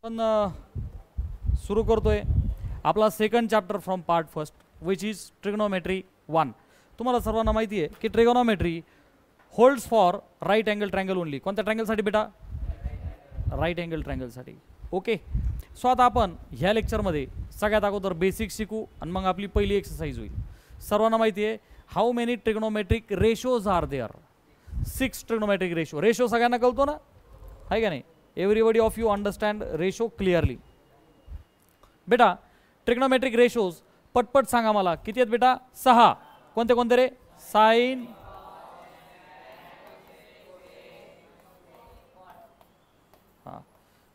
पण सुरू करतोय आपला second chapter from part first which is trigonometry 1. तुम्हाला सर्वांना माहिती आहे की trigonometry holds for right angle triangle only. कोणत्या ट्रायंगलसाठी बेटा? राईट अँगल ट्रायंगलसाठी. ओके. सो आता आपण ह्या लेक्चरमध्ये सगळ्यात अगोदर बेसिक शिकू आणि मग आपली पहिली एक्सरसाइज होईल. सर्वांना माहिती आहे how many trigonometric ratios are there. 6 trigonometric ratio. Ratio सगळ्यांना कळतो ना, आहे का नाही? Everybody of you understand ratio clearly. बेटा ट्रिग्नोमेट्रिक रेशोज पटपट सांगा मला, किती आहेत बेटा? 6. कोणते कोणते रे? साइन, हां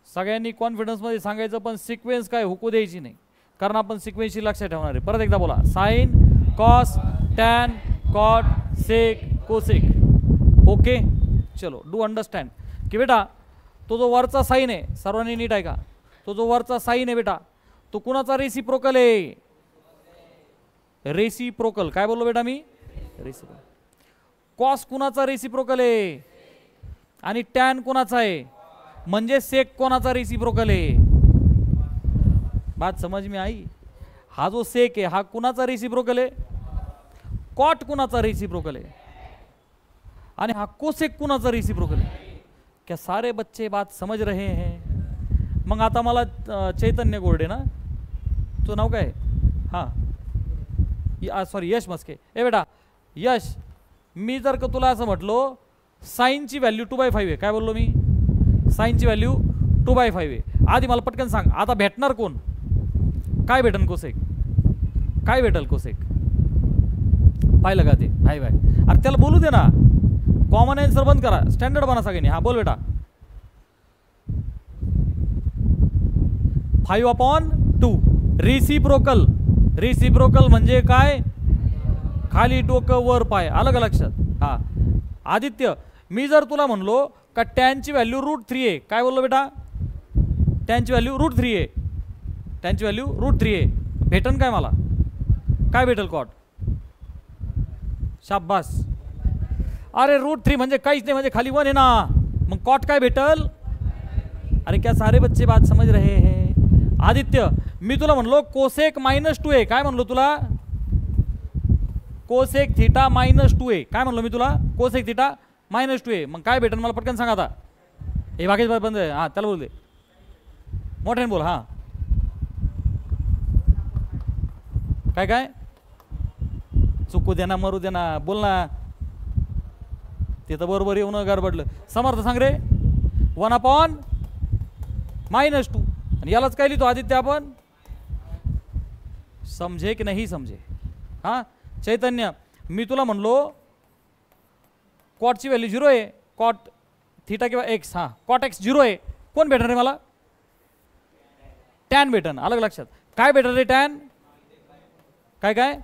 सगळ्यांनी कॉन्फिडन्समध्ये सांगायचं, पण सिक्वेन्स काय हुकू द्यायची नाही, कारण आपण सिक्वेन्सची लक्षात ठेवणार आहे. परत एकदा बोला. Sign, cos, tan, cot, sec, cosec. Okay. चलो डू अंडरस्टँड की बेटा तो जो वरचा साइन आहे, सर्वांनी नीट आहे का? तो जो वरचा साइन आहे बेटा तो कुणाचा रेसिप्रोकल आहे? रेसिप्रोकल. काय बोललो बेटा मी? रेसिप्रोकल. कॉस कुणाचा रेसिप्रोकल आहे? आणि टॅन कुणाचा आहे? म्हणजे सेक कोणाचा रेसिप्रोकल आहे? बात समज में आई? हा जो सेक आहे हा कुणाचा रेसिप्रोकल आहे? कॉट कुणाचा रेसिप्रोकल आहे? आणि हा कोसेक कुणाचा रेसिप्रोकल आहे? क्या सारे बच्चे बात समझ रहे हैं? मग आता मला चैतन्य गोरडे ना, तो नाव काय? हां सॉरी यश मस्के. ए बेटा यश, मी जर का तुला असं म्हटलो साईनची व्हॅल्यू 2/5 आहे, काय बोललो मी? साईनची व्हॅल्यू 2/5 आहे. आधी मला पटकन सांग आता भेटणार कोण? काय भेटन? कोसेक. काय भेटल कोसेक? पाहिलं का ते? भाई अरे त्याला बोलू दे ना. कॉमन आन्सर बंद करा, स्टँडर्ड बना सगळ्यांनी. हा बोल बेटा. 5/2 रेसिप्रोकल. रेसिप्रोकल म्हणजे काय? खाली डोकं वर पाय. आलं का लक्षात? हा आदित्य, मी जर तुला म्हणलो का टॅनची व्हॅल्यू √3 आहे, काय बोललो बेटा? टॅनची व्हॅल्यू √3 आहे. टॅनची व्हॅल्यू √3 आहे. भेटन काय मला? काय भेटल? कॉट. शाबास. अरे √3 म्हणजे काहीच नाही, म्हणजे खाली 1 आहे ना. मग कॉट काय भेटल? अरे क्या सारे बच्चे बात समझ रहे हैं? आदित्य, मी तुला म्हणलो कोसेक -2 आहे, काय म्हणलो तुला? कोसेक थीटा -2 आहे. काय म्हणलो मी तुला? कोसेक थीटा -2 आहे. मग काय भेटल मला पटकन सांग आता. हे बाकीच बंद आहे. हां त्याला बोल दे, मोठ्याने बोल. हां काय काय? चुकू दे ना, मरू दे ना, बोल ना. ते तर बरोबर येऊन गडबडलं. समर्थ सांग रे. 1/-2 आणि यालाच काय लिहितो आदित्य आपण? समझे की नाही समझे? हां चैतन्य, मी तुला म्हणलो कॉटची व्हॅल्यू 0 आहे, कॉट थीटा किंवा एक्स. हां कॉट एक्स 0 आहे. कोण भेटणार आहे मला? टॅन भेटन. अलग लक्षात. काय भेटणार आहे? टॅन. काय काय?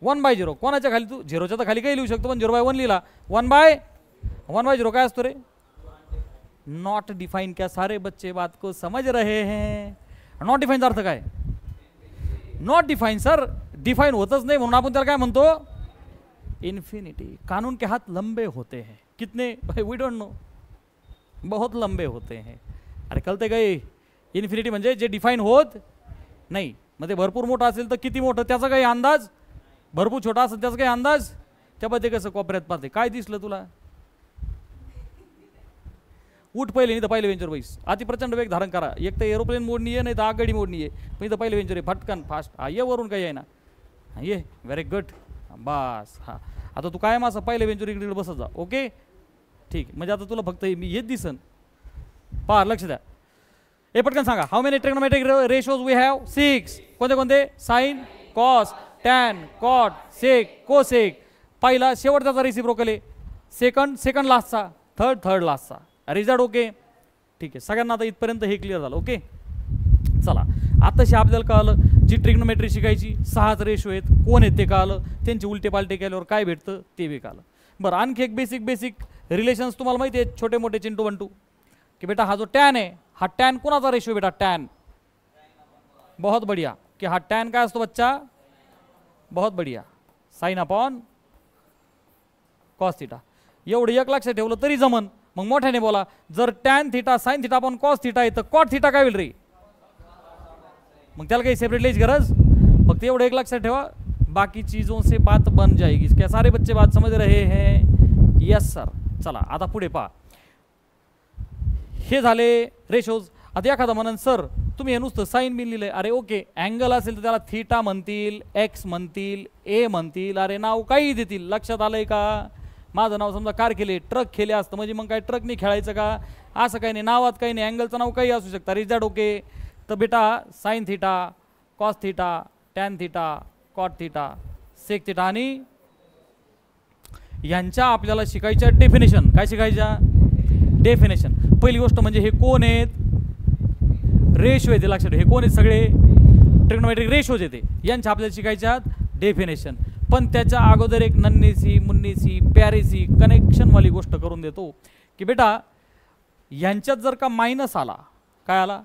1/0. कोणाच्या खाली? तू 0च्या तर खाली काही लिहू शकतो, पण 0/1 लिहिला. 1/0 काय असतो रे? Not define. क्या सारे बच्चे बात को समझ रहे हैं? नॉट डिफाइनचा अर्थ काय? नॉट डिफाइन सर, डिफाइन होतच नाही म्हणून आपण त्याला काय म्हणतो? इन्फिनिटी. कानून के हाथ लंबे होते हैं. कितने? We don't know. बहुत लंबे होते हैं. अरे कळते काय? इन्फिनिटी म्हणजे जे डिफाइन होत नाही. मग ते भरपूर मोठं असेल तर किती मोठं त्याचा काही अंदाज, भरपूर छोटा असेल त्याचा काही अंदाज. त्यामध्ये कसं कोपऱ्यात पाहते. काय दिसलं तुला? उठ पहिले, नाही तर पहिले वेंचर बैस. अति प्रचंड वेग धारण करा. एक तर एरोप्लेन मोडनी आहे, नाही तर आगगाडी मोडनी आहे. पण इथं पहिले वेंचर आहे. फटकन फास्ट. हा ये वरून काही आहे ना. ये व्हेरी गुड. बस. हां आता तू काय असं पहिले वेंचर इकडे बसत जा. ओके ठीक. म्हणजे आता तुला फक्त मी हेच दिसन. पहा लक्ष द्या. हे पटकन सांगा. How many trigonometric ratios we have? 6. कोणते कोणते? Sine, cos, tan, cot, sec, cosec. पहिला शेवटचा रेसिप्रोकल आहे. सेकंड लास्टचा. थर्ड लास्टचा. रिझल्ट ओके ठीक आहे. सगळ्यांना आता इथपर्यंत हे क्लिअर झालं. ओके चला आताशी आपल्याला कळलं जी ट्रिग्नोमेट्री शिकायची 6 रेशो आहेत, कोण आहेत ते कळलं, त्यांचे उलटे पालटे केल्यावर काय भेटतं ते बी कळलं. बरं आणखी एक बेसिक रिलेशन्स तुम्हाला माहिती आहेत छोटे मोठे चिंटू बंटू, की बेटा हा जो टॅन आहे हा टॅन कोणाचा रेशो बेटा? टॅन. बहुत बढ़िया. की हा टॅन काय असतो बच्चा? बहुत बढ़िया. Sine upon cos theta. एवढं एक लक्षात ठेवलं तरी जमन. मग मोठ्याने बोला. जर tan theta sine theta upon cos theta आहे तर कॉट थिटा काय होईल रे? मग त्याला काही सेपरेट लिहायची गरज, फक्त एवढं एक लक्षात ठेवा, बाकी चीजों से बात बन जाएगी. क्या सारे बच्चे बात समझ रहे हैं? Yes sir. चला आता पुढे पहा. हे झाले रेशोज. आता एखादा म्हणन सर तुम्ही हे नुसतं साईन बिन लिहिलंय. अरे ओके, अँगल असेल तर त्याला थिटा म्हणतील, एक्स म्हणतील, ए म्हणतील, अरे नाव काही देतील. लक्षात आलंय का? माझं नाव समजा कार केले, ट्रक खेले असतं म्हणजे मग काय ट्रकने खेळायचं का? असं काही नाही, नावात काही नाही, अँगलचं नाव काही असू शकतं. Is that okay? तर बेटा sine theta, cos theta, tan theta, cot theta, sec theta आणि यांच्या आपल्याला शिकायच्या डेफिनेशन. काय शिकायच्या? डेफिनेशन. पहिली गोष्ट म्हणजे हे कोण आहेत? रेशो येते. लक्षात ठेवा, हे कोण आहेत? सगळे ट्रिग्नोमेट्रिक रेशोज येते. यांच्या आपल्याला शिकायच्यात डेफिनेशन. पण त्याच्या अगोदर एक नन्हीसी मुन्नीसी प्यारीसी कनेक्शनवाली गोष्ट करून देतो की बेटा यांच्यात जर का मायनस आला, काय आला?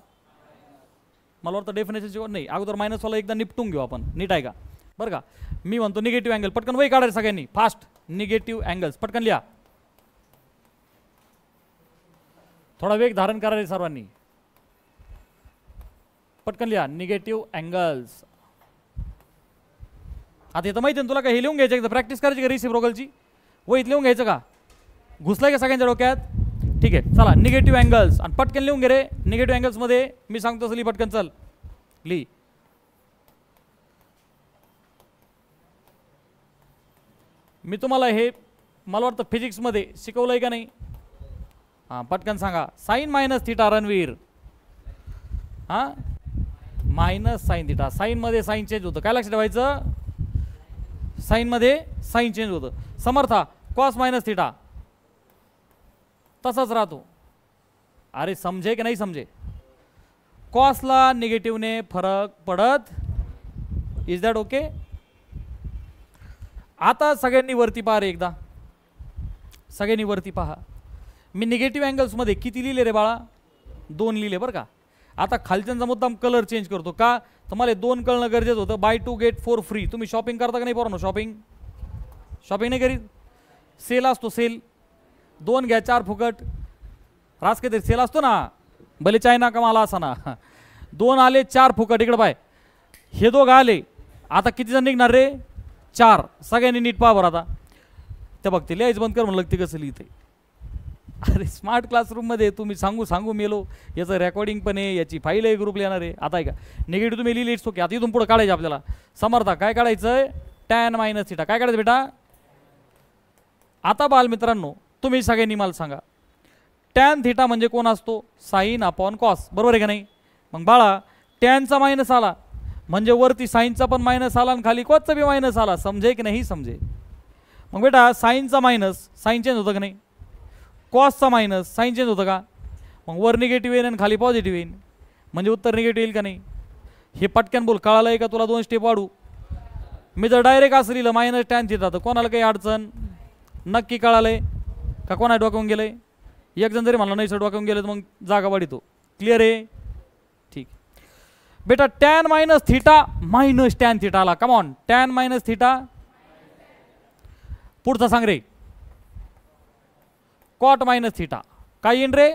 मला वाटतं डेफिनेशन नाही, अगोदर मायनसवाला एकदा निपटून घेऊ आपण. नीट आहे का? बरं का? मी म्हणतो निगेटिव्ह अँगल. पटकन वही काढायचं सगळ्यांनी फास्ट. निगेटिव्ह अँगल्स पटकन लिहा. थोडा वेग धारण करायचे सर्वांनी. पटकन लिहा निगेटिव्ह अँगल्स. आता इथं माहिती ना तुला, काय हे लिहून घ्यायचं, प्रॅक्टिस करायची का रिसिप्रोकलची? वहीत लिहून घ्यायचं का? घुसलाय का सगळ्यांच्या डोक्यात? ठीक आहे चला. निगेटिव्ह अँगल्स आणि पटकन लिहून घे रे. निगेटिव्ह अँगल्समध्ये मी सांगतो असं लिही पटकन. चल लिही. मी तुम्हाला हे मला वाटतं फिजिक्समध्ये शिकवलंय का नाही? हां पटकन सांगा. Sine minus theta Ranveer. हां मायनस साइन थिटा. साईनमध्ये साइन चेंज होतं. काय लक्षात ठेवायचं? साईनमध्ये साइन चेंज होतं. समर्था कॉस मायनस थिटा तसाच राहतो. अरे समजे की नाही समजे? कॉसला निगेटिव्हने फरक पडत. Is that okay? आता सगळ्यांनी वरती पहा रे एकदा. सगळ्यांनी वरती पहा. मी निगेटिव्ह अँगल्समध्ये किती लिहिले रे बाळा? 2 लिहिले बरं का. आता खालच्यांचा मुद्दाम कलर चेंज करतो का? तुम्हाला 2 कळणं गरजेचं होतं. Buy 2 get 4 free. तुम्ही शॉपिंग करता का नाही पोरांनो? शॉपिंग नाही करीत? सेल असतो सेल. 2 घ्या 4 फुकट. रास काहीतरी सेल असतो ना, भले चायना का मला असा ना. 2 आले 4 फुकट. इकडं पाय, हे 2 आले. आता किती जण निघणार रे? 4. सगळ्यांनी नीट पहा बरं. आता ते बघते लिहायचं बंद कर म्हणलं ते कसं लिहिते. अरे स्मार्ट क्लासरूममध्ये तुम्ही सांगू मेलो. याचं रेकॉर्डिंग पण आहे, याची फाईल आहे, ग्रुप लिहिणार आहे. आता आहे का निगेटिव्ह तुम्ही लिहिली इट्स ओके. आता इथून पुढे काढायचं आपल्याला. समर्था काय काढायचं? Tan minus theta. काय काढायचं बेटा? आता बालमित्रांनो तुम्ही सगळ्यांनी मला सांगा, टॅन थिटा म्हणजे कोण असतो? Sine upon cos. बरोबर आहे का नाही? मग बाळा टॅनचा मायनस आला म्हणजे वरती साईनचा पण मायनस आला आणि खाली कॉसचा बी मायनस आला. समजे की नाही समजे? मग बेटा साईनचा मायनस साईन चेंज होतं का नाही? कॉसचा मायनस साईन चेंज होतं का? मग वर निगेटिव्ह येईल आणि खाली पॉझिटिव्ह येईल म्हणजे उत्तर निगेटिव्ह येईल का नाही? हे पटकन बोल. कळालं आहे का तुला? 2 स्टेप वाढू. मी जर डायरेक्ट असं लिहिलं मायनस टॅन थिटा तर कोणाला काही अडचण? नक्की कळालंय का? कोणा डोक्यावून गेलंय? एक जण जरी म्हणलं नाही सर डोक्यावून गेलं तर मग जागा वाढीतो. क्लिअर आहे? ठीक बेटा. Tan minus theta minus tan theta आला. Come on. Tan minus theta. पुढचा सांग रे. Cot minus theta. काय येईन रे?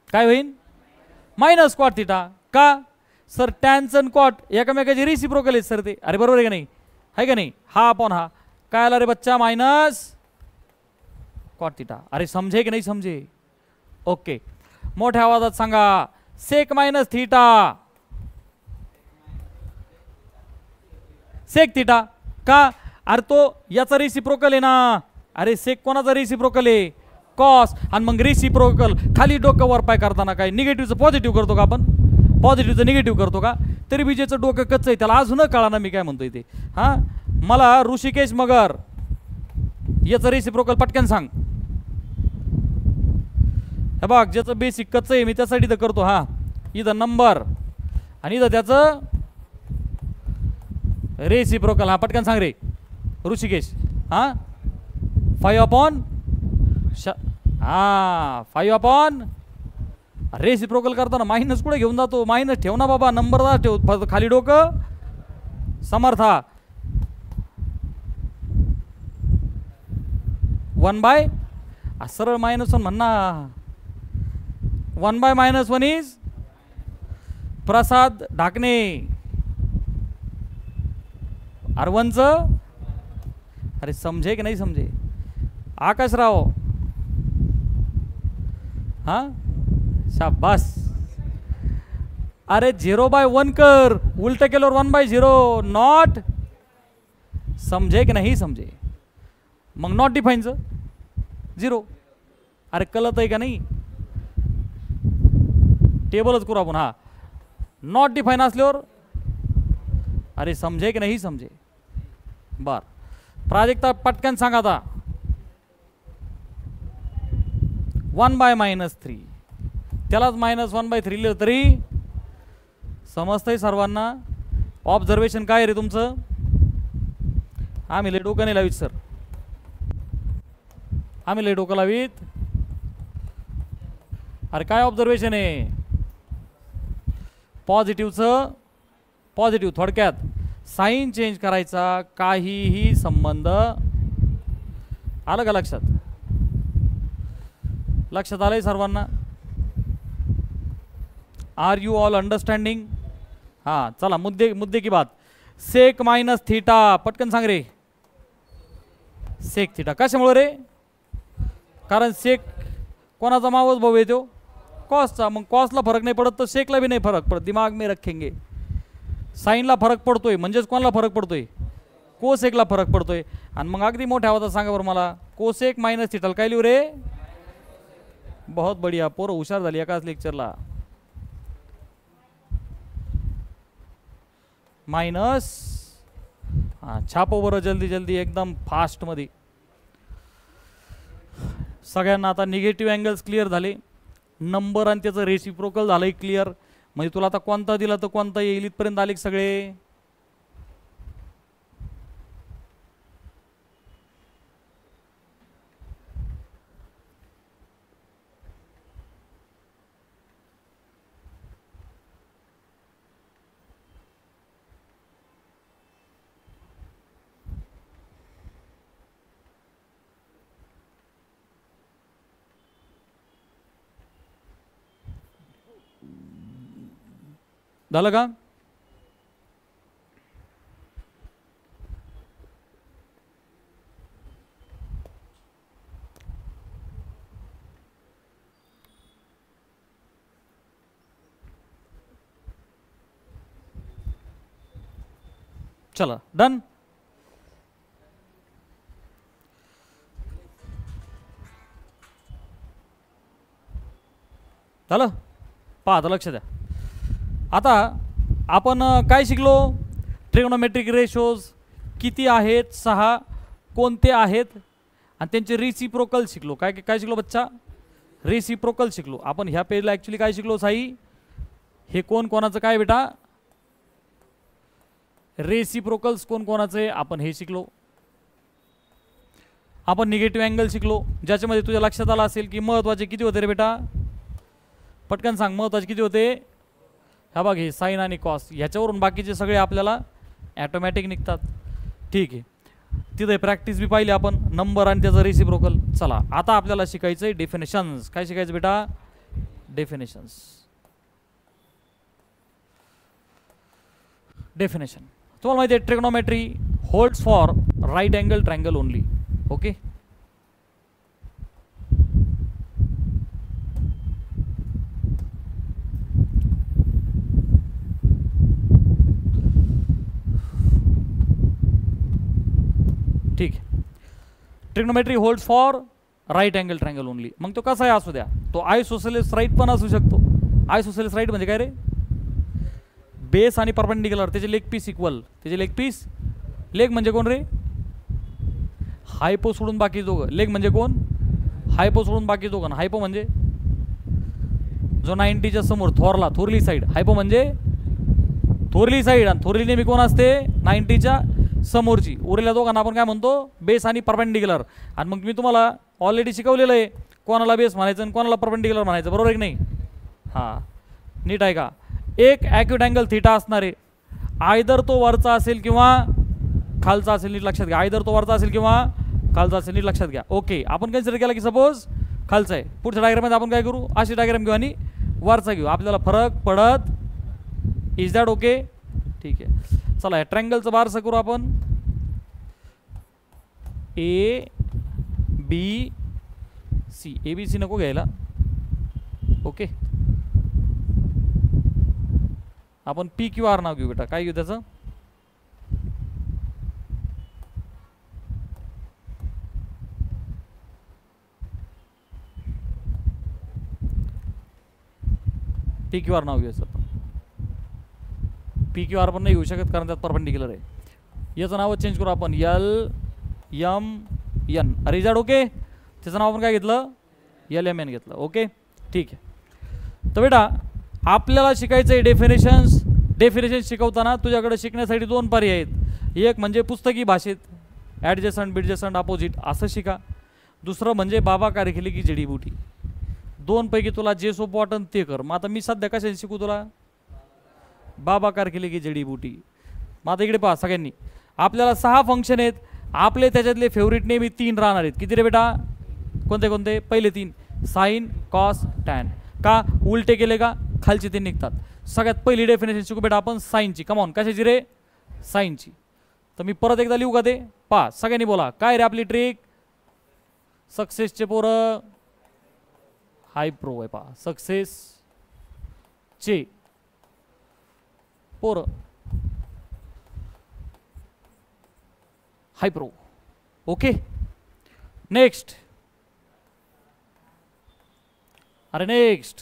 काय होईन? Minus cot theta. का सर? टॅनचं आणि कॉट एकामेकाचे रिसिप्रोकल आहेत सर ते. अरे बरोबर आहे का नाही? आहे का नाही? हा अपॉन हा काय आला रे बच्चा? Minus cot theta. अरे समजे की नाही समजे? ओके. मोठ्या आवाजात सांगा. Sec minus theta. Sec theta. का? अरे तो याचा रिसिप्रोकल आहे ना. अरे सेक कोणाचा रिसिप्रोकल आहे? कॉस. आणि मग रिसिप्रोकल खाली डोकं वर पाय करताना काय निगेटिव्हचं पॉझिटिव्ह करतो का आपण? पॉझिटिव्हचं निगेटिव्ह करतो का? तरी विजेचं डोकं कच्चं आहे, त्याला अजून कळा ना मी काय म्हणतोय ते. हां मला ऋषिकेश मगर याचं रेसिप्रोकल पटकन सांग. हे बघ ज्याचं बेसिक कच्चं आहे मी त्यासाठी तर करतो. हा इथं नंबर आणि इथं त्याचं रेसिप्रोकल. हा पटकन सांग रे ऋषिकेश. हा 5 अपॉन 5 अपॉन रेसिप्रोकल करताना मायनस कुठे घेऊन जातो? मायनस ठेव ना बाबा. नंबर ठेव खाली डोकं. समर्था 1/, सरळ -1 म्हणा. 1/-1 इज प्रसाद ढाकणे. R1 अरे समझे की नहीं समझे आकाशराव? हाँ शाबाश. अरे 0/1 कर, उलट केल्यावर 1/0. नॉट समझे की नाही समझे? मग नॉट डिफाईनचं 0. अरे कळत आहे का नाही? टेबलच करू आपण. हा नॉट डिफाईन असल्यावर अरे समझे की नाही समझे? बर प्राजक्ता पटकन सांगा आता. 1/-3 त्यालाच -1/3 लिहिलं तरी समजतंय सर्वांना. ऑब्झर्वेशन काय रे तुमचं? आम्ही लय डोकं नाही लावीत सर, आम्ही लय डोकं लावीत. अरे काय ऑब्झर्वेशन आहे? पॉझिटिव्हचं पॉझिटिव्ह, थोडक्यात साईन चेंज करायचा काहीही संबंध. आलं का लक्षात? लक्षात आलंय सर्वांना? Are you all understanding? हां चला मुद्दे की बात. सेक -θ पटकन सांग रे. सेक थीटा कशामुळे रे? कारण सेक कोणाचा मावस भाऊ येतो? कॉसचा. मग कॉसला फरक नाही पडत तर सेकला भी नाही फरक पडत. दिमाग में रखेंगे. साईनला फरक पडतोय म्हणजेच कोणाला फरक पडतोय? कोसेकला फरक पडतोय. आणि मग अगदी मोठ्या आवाजात सांगा बरं मला, कोसेक -θ काय लिहू रे? बहुत बढिया, पोरं हुशार झाली एकाच लेक्चरला. मायनस. हां छापो बरं जल्दी जल्दी एकदम फास्ट मध्ये. सगळ्यांना आता निगेटिव्ह अँगल्स क्लिअर झाले. नंबर आणि त्याचं रेसिप्रोकल झालंय क्लिअर. म्हणजे तुला आता कोणता दिला तर कोणता येईल इथपर्यंत आले सगळे. झालं का? चला डन. झालं? पहा आता लक्ष द्या. आता आपण काय शिकलो? ट्रिग्नोमेट्रिक रेशोज किती आहेत? 6. कोणते आहेत? आणि त्यांचे रिसिप्रोकल शिकलो. काय काय शिकलो बच्चा? रिसिप्रोकल शिकलो आपण. ह्या पेजला ॲक्च्युली काय शिकलो साई? हे कोण कोणाचं काय बेटा? रेसिप्रोकल्स कोण कोणाचे आपण हे शिकलो. आपण निगेटिव्ह अँगल शिकलो ज्याच्यामध्ये तुझ्या लक्षात आलं असेल की महत्त्वाचे किती होते रे बेटा? पटकन सांग महत्त्वाचे किती होते? हा बघ हे साइन आणि कॉस, ह्याच्यावरून बाकीचे सगळे आपल्याला ॲटोमॅटिक निघतात. ठीक आहे, तिथे प्रॅक्टिस बी पाहिली आपण, नंबर आणि त्याचं रेसिप्रोकल. चला आता आपल्याला शिकायचं आहे डेफिनेशन्स. काय शिकायचं बेटा? डेफिनेशन्स. डेफिनेशन तुम्हाला माहिती आहे trigonometry holds for right angle triangle only. Okay, ठीक आहे. Trigonometry holds for right angle triangle only. मग तो कसा आहे असू द्या, तो आयसोसेलेस राईट पण असू शकतो. आयसोसेलेस राईट म्हणजे काय रे? बेस आणि परपेंडिक्युलर त्याचे लेग पीस इक्वल. त्याचे लेग पीस, लेग म्हणजे कोण रे? हायपो सोडून बाकी दोघं. लेग म्हणजे कोण? हायपो सोडून बाकी दोघं. हायपो म्हणजे जो 90च्या समोर थोरला, थोरली साईड. हायपो म्हणजे थोरली साईड, आणि थोरली नेहमी कोण असते? 90च्या समोरची. उरलेल्या दोघांना आपण काय म्हणतो? बेस आणि परपेंडिक्युलर. आणि मग मी तुम्हाला ऑलरेडी शिकवलेलं आहे कोणाला बेस म्हणायचं आणि कोणाला परपेंडिक्युलर म्हणायचं, बरोबर आहे की नाही? हां, नीट आहे का? एक ॲक्यूट अँगल थीटा असणार आहे. आयदर तो वरचा असेल किंवा खालचा असेल. नीट लक्षात घ्या, आयदर तो वरचा असेल किंवा खालचा असेल, नीट लक्षात घ्या. ओके, आपण कन्सिडर केला की सपोज खालचा आहे. पुढच्या डायग्राममध्ये आपण काय करू, अशी डायग्राम घेऊ आणि वरचा घेऊ, आपल्याला फरक पडत. Is that okay? ठीक आहे. चला या ट्रँगलचं बारसं करू आपण. A B C, A B C नको घ्यायला. ओके, आपण पी क्यू आर नाव घेऊ बेटा. काय घेऊ त्याचं? पी क्यू आर नाव घ्यायचं. पी क्यू आर पण नाही घेऊ शकत कारण त्यात परपेंडिक्युलर आहे. याचं नाव चेंज करू आपण, एल एम एन. अरे इज दॅट ओके? त्याचं नाव आपण काय घेतलं? एल एम एन घेतलं. ओके, ठीक आहे. तर बेटा आपल्याला शिकायचं आहे डेफिनेशन्स. डेफिनेशन शिकवताना तुझ्याकडे शिकण्यासाठी दोन पर्याय आहेत. एक म्हणजे पुस्तकी भाषेत ॲडजसंट बिडजसंट अपोजिट असं शिका. दुसरं म्हणजे बाबा कार्य केली की जडीबुटी. दोनपैकी तुला जे सोपं वाटन ते कर. मग आता मी सध्या कशाने शिकू तुला? बाबा कार्य केली की जडीबुटी. मग आता इकडे पहा सगळ्यांनी, आपल्याला 6 फंक्शन आहेत. आपले त्याच्यातले फेवरेट नेहमी 3 राहणार आहेत. किती रे बेटा? कोणते कोणते? पहिले 3, साइन कॉस टॅन. का? उलटे केले का खालचे 3 निघतात. सगळ्यात पहिली डेफिनेशन शिकू बेटा आपण साइनची. कमॉन, कशाची रे? साइनची. तर मी परत एकदा लिहू का ते? पहा सगळ्यांनी बोला, काय रे आपली ट्रिक? सक्सेसचे पोरं हाय प्रो आहे. पहा सक्सेस चे पोरं हाय प्रो. Okay, next. अरे नेक्स्ट,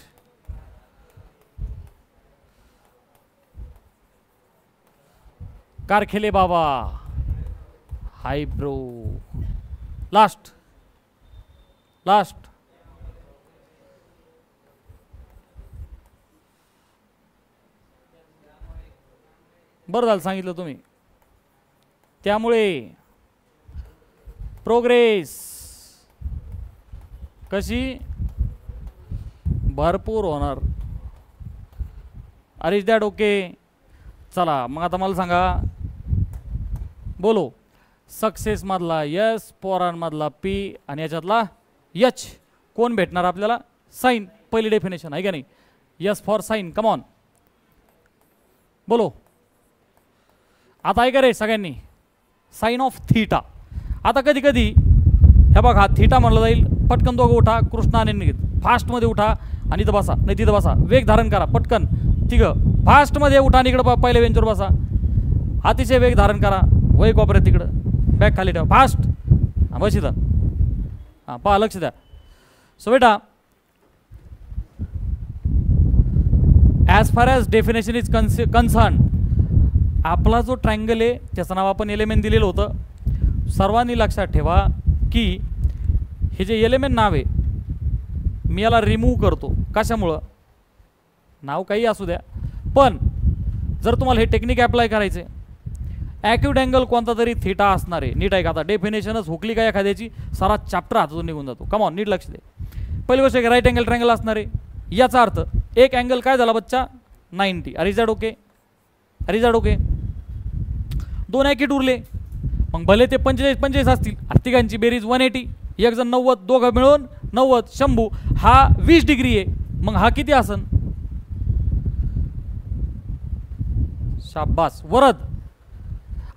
कारखेले बाबा हाय ब्रो. लास्ट लास्ट बरं झालं सांगितलं तुम्ही. त्यामुळे प्रोग्रेस कशी भरपूर होणार. अरे इज दॅट ओके? चला मग आता मला सांगा, बोलो, सक्सेस मधला यस, पोरांमधला पी आणि याच्यातला एच कोण भेटणार आपल्याला? साइन. पहिली डेफिनेशन आहे का नाही? Yes for sine. Come on बोलो. आता ऐका रे सगळ्यांनी, साइन ऑफ थीटा. आता कधी कधी हे बघा, थीटा म्हणलं जाईल, पटकन दोघं उठा, कृष्णा आणि निघित फास्टमध्ये उठा आणि इथं बसा, नाही तिथं बसा, वेग धारण करा, पटकन तिघं फास्टमध्ये उठा आणि इकडं पहिल्या बेंचवर बसा, अतिशय वेग धारण करा, वय कॉपऱ्यात तिकडं बॅग खाली ठेवा, फास्ट. हां बस इथं. हां पहा, लक्ष द्या. सो बेटा, as far as definition is concern, आपला जो ट्रायंगल आहे त्याचं नाव आपण एलिमेंट दिलेलं होतं. सर्वांनी लक्षात ठेवा की हे जे एलिमेंट नाव आहे, मी याला रिमूव्ह करतो. कशामुळं? नाव काही असू द्या, पण जर तुम्हाला हे टेक्निक ॲप्लाय करायचे, ॲक्यूट अँगल कोणता तरी थीटा असणार आहे. नीट आहे का? आता डेफिनेशनच हुकली का एखाद्याची, सारा चॅप्टर हातातून निघून जातो. कम ऑन, नीट लक्ष दे. पहिली गोष्ट, राईट अँगल ट्रायंगल असणार आहे. याचा अर्थ एक अँगल काय झाला बच्चा? 90. अरे इज ओके? अरे इज ओके? 2 ॲक्यूट उरले, मग भले ते 45 असतील, तिघांची बेरीज 180. एक जण 90, दोघं मिळून 90, 100. हा 20 डिग्री आहे, मग हा किती असन? शाबास, वरद.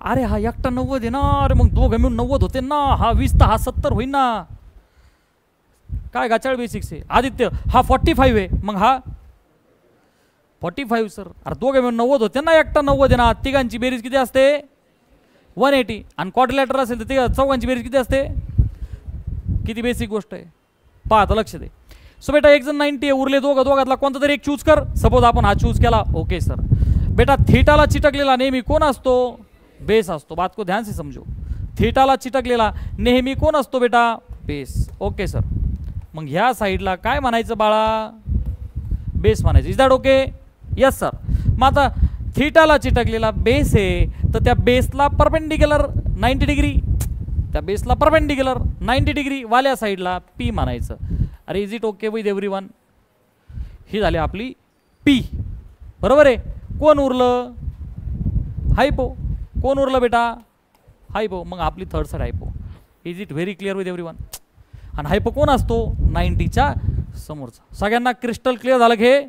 अरे हा एकटा 90 आहे ना, अरे मग दोघं मिळून 90 होते ना, हा 20 तर हा 70 होईल ना. काय गाचाळ बेसिक्स आहे. आदित्य हा 45 आहे, मग हा 45 सर. अरे दोघं मिळून 90 होते ना, एकटा 90 आहे ना, तिघांची बेरीज किती असते? 180. आणि क्वाड्रिलॅटरल असेल तर तिघ चौघांची बेरीज किती असते? किती बेसिक गोष्ट आहे, पाहता लक्ष दे. सो बेटा एक जण 90 आहे, उरले दोघातला कोणता तरी एक चूज कर. सपोज आपण हा चूज केला. Okay sir. बेटा थीटाला चिटकलेला नेहमी कोण असतो? बेस असतो. बात को ध्यान से समजो. थीटाला चिटकलेला नेहमी कोण असतो बेटा? बेस. Okay sir. मग ह्या साईडला काय म्हणायचं बाळा? बेस म्हणायचं. Is that okay? Yes sir. मग आता थीटाला चिटकलेला बेस आहे, तर त्या बेसला परपेंडिक्युलर 90 डिग्री, त्या बेसला परपेंडिक्युलर 90 डिग्री वाल्या साईडला पी म्हणायचं. अरे is it okay with everyone? ही झाली आपली पी. बरोबर आहे. कोण उरलं? हायपो. कोण उरलं बेटा? हायपो. मग आपली third side हायपो. Is it very clear with everyone? आणि हायपो कोण असतो? 90च्या समोरचा. सगळ्यांना क्रिस्टल क्लिअर झालं की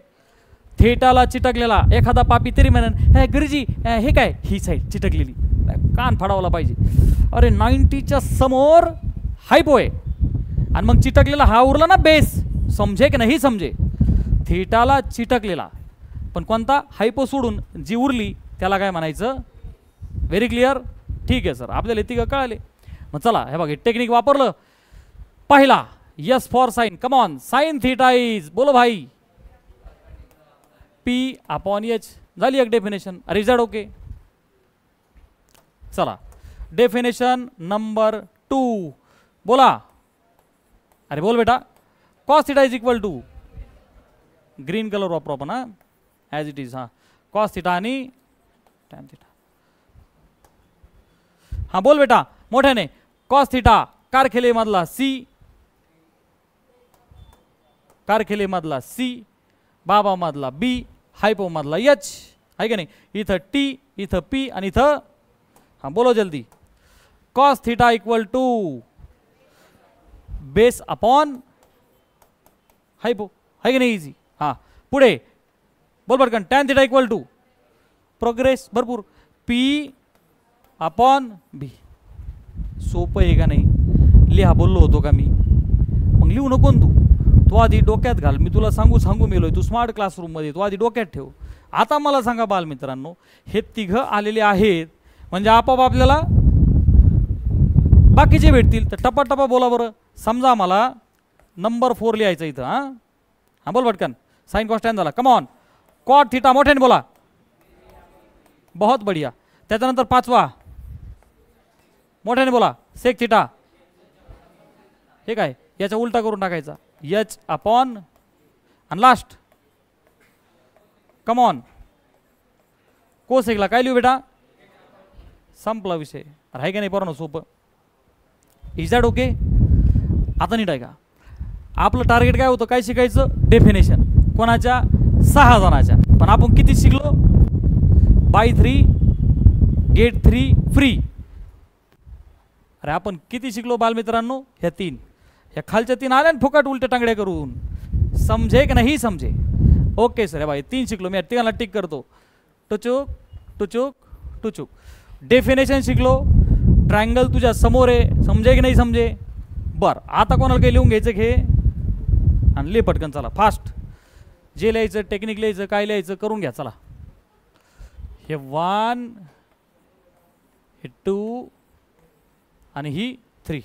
थेटाला चिटकलेला एखादा पापी तरी म्हणेन हे गुरुजी हे काय, ही साईड चिटकलेली, कान फाडावला पाहिजे. अरे 90च्या समोर हायपो आहे आणि मग चिटकलेला हा उरला ना बेस, समजे की नाही समजे? थेटाला चिटकलेला, पण कोणता? हायपो सोडून जी उरली त्याला काय म्हणायचं? Very clear? ठीक आहे सर, आपल्याला तिघं कळाले. मग चला हे बघा टेक्निक वापरलं. पहिला yes for sine, come on. Sine theta is, बोलो भाई, पी अपॉन एच. झाली एक डेफिनेशन. अरे इज दॅट ओके? चला डेफिनेशन नंबर 2 बोला. अरे बोल बेटा. Cos theta is equal to, green colour वापरू आपण हा, ॲज इट इज. हां, कॉस थीटा आणि टॅन थीटा. हां बोल बेटा मोठ्याने. कॉस थीटा कारखेले मधला सी, कारखेले मधला सी, बाबा मधला बी, हायपो मधला एच, आहे का नाही? इथं टी, इथं पी आणि इथं, हां बोलो जल्दी. Cos theta equal to base upon hypo, आहे का नाही? इझी. हां पुढे बोल बरं. Tan theta equal to progress भरपूर पी अपॉन बी. सोपं आहे का नाही? लिहा बोललो होतो का मी? मग लिहू नको तू आधी डोक्यात घाल. मी तुला सांगू मेलोय, तू स्मार्ट क्लासरूममध्ये, तू आधी डोक्यात ठेव. आता मला सांगा बालमित्रांनो, हे तिघं आलेले आहेत म्हणजे आपोआप आपल्याला बाकीचे भेटतील. तर टपा बोला बरं. समजा मला नंबर 4 लिहायचं इथं. हां हां बोल पटकन. साइन कॉस टॅन झाला. Come on. कॉट थीटा मोठ्याने बोला. बहुत बढ़िया. त्याच्यानंतर 5वा मोठ्याने बोला. Sec theta. हे काय? याचा उलटा करून टाकायचा, एच अपॉन, आणि लास्ट कम ऑन कोसेकला काय लिहू बेटा? संपला विषय. आहे का नाही पोरांनो? सोपं. Is that okay? आता नीट आहे का? आपलं टार्गेट काय होतं? काय शिकायचं? डेफिनेशन. कोणाच्या? 6 जणाच्या. पण आपण किती शिकलो? Buy 3 get 3 free. अरे आपण किती शिकलो बालमित्रांनो? ह्या 3. ह्या खालच्या 3 आल्या ना फुकट उलटे टांगड्या करून. समजे की नाही समजे? Okay sir. भाई 3 शिकलो मी. 3ला टिक करतो. टुचूक टुचूक टुचूक. डेफिनेशन शिकलो. ट्रायंगल तुझ्या समोर आहे. समजे की नाही समजे? बरं आता कोणाला काही लिहून घ्यायचं घे आणि ले पटकन. चला फास्ट. जे लिहायचं, टेक्निक लिहायचं, काय लिहायचं करून घ्या. चला हे 1, हे 2 आणि ही 3.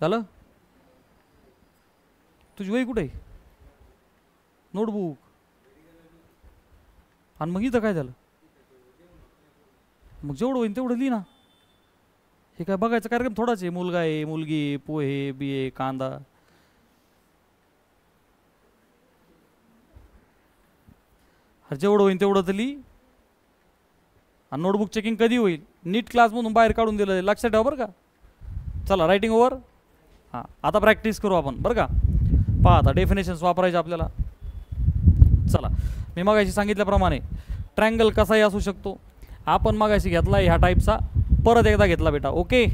झालं? तुझी वही कुठे आहे? नोटबुक. आणि मग इथं काय झालं? मग जेवढं होईल तेवढं लिही ना. हे काय बघायचा कार्यक्रम थोडाच आहे. मुलगा आहे, मुलगी आहे, पोहे, बिये, कांदा. जेवढं होईल तेवढं तर लिही. आणि नोटबुक चेकिंग कधी होईल? नीट क्लासमधून बाहेर काढून दिलं, लक्षात ठेवा बरं का. चला रायटिंग ओव्हर. हां आता प्रॅक्टिस करू आपण बरं का. पहा आता डेफिनेशन्स वापरायचे आपल्याला. चला मी मगाशी सांगितल्याप्रमाणे ट्रायंगल कसाही असू शकतो. आपण मगाशी घेतला ह्या टाईपचा, परत एकदा घेतला बेटा. ओके.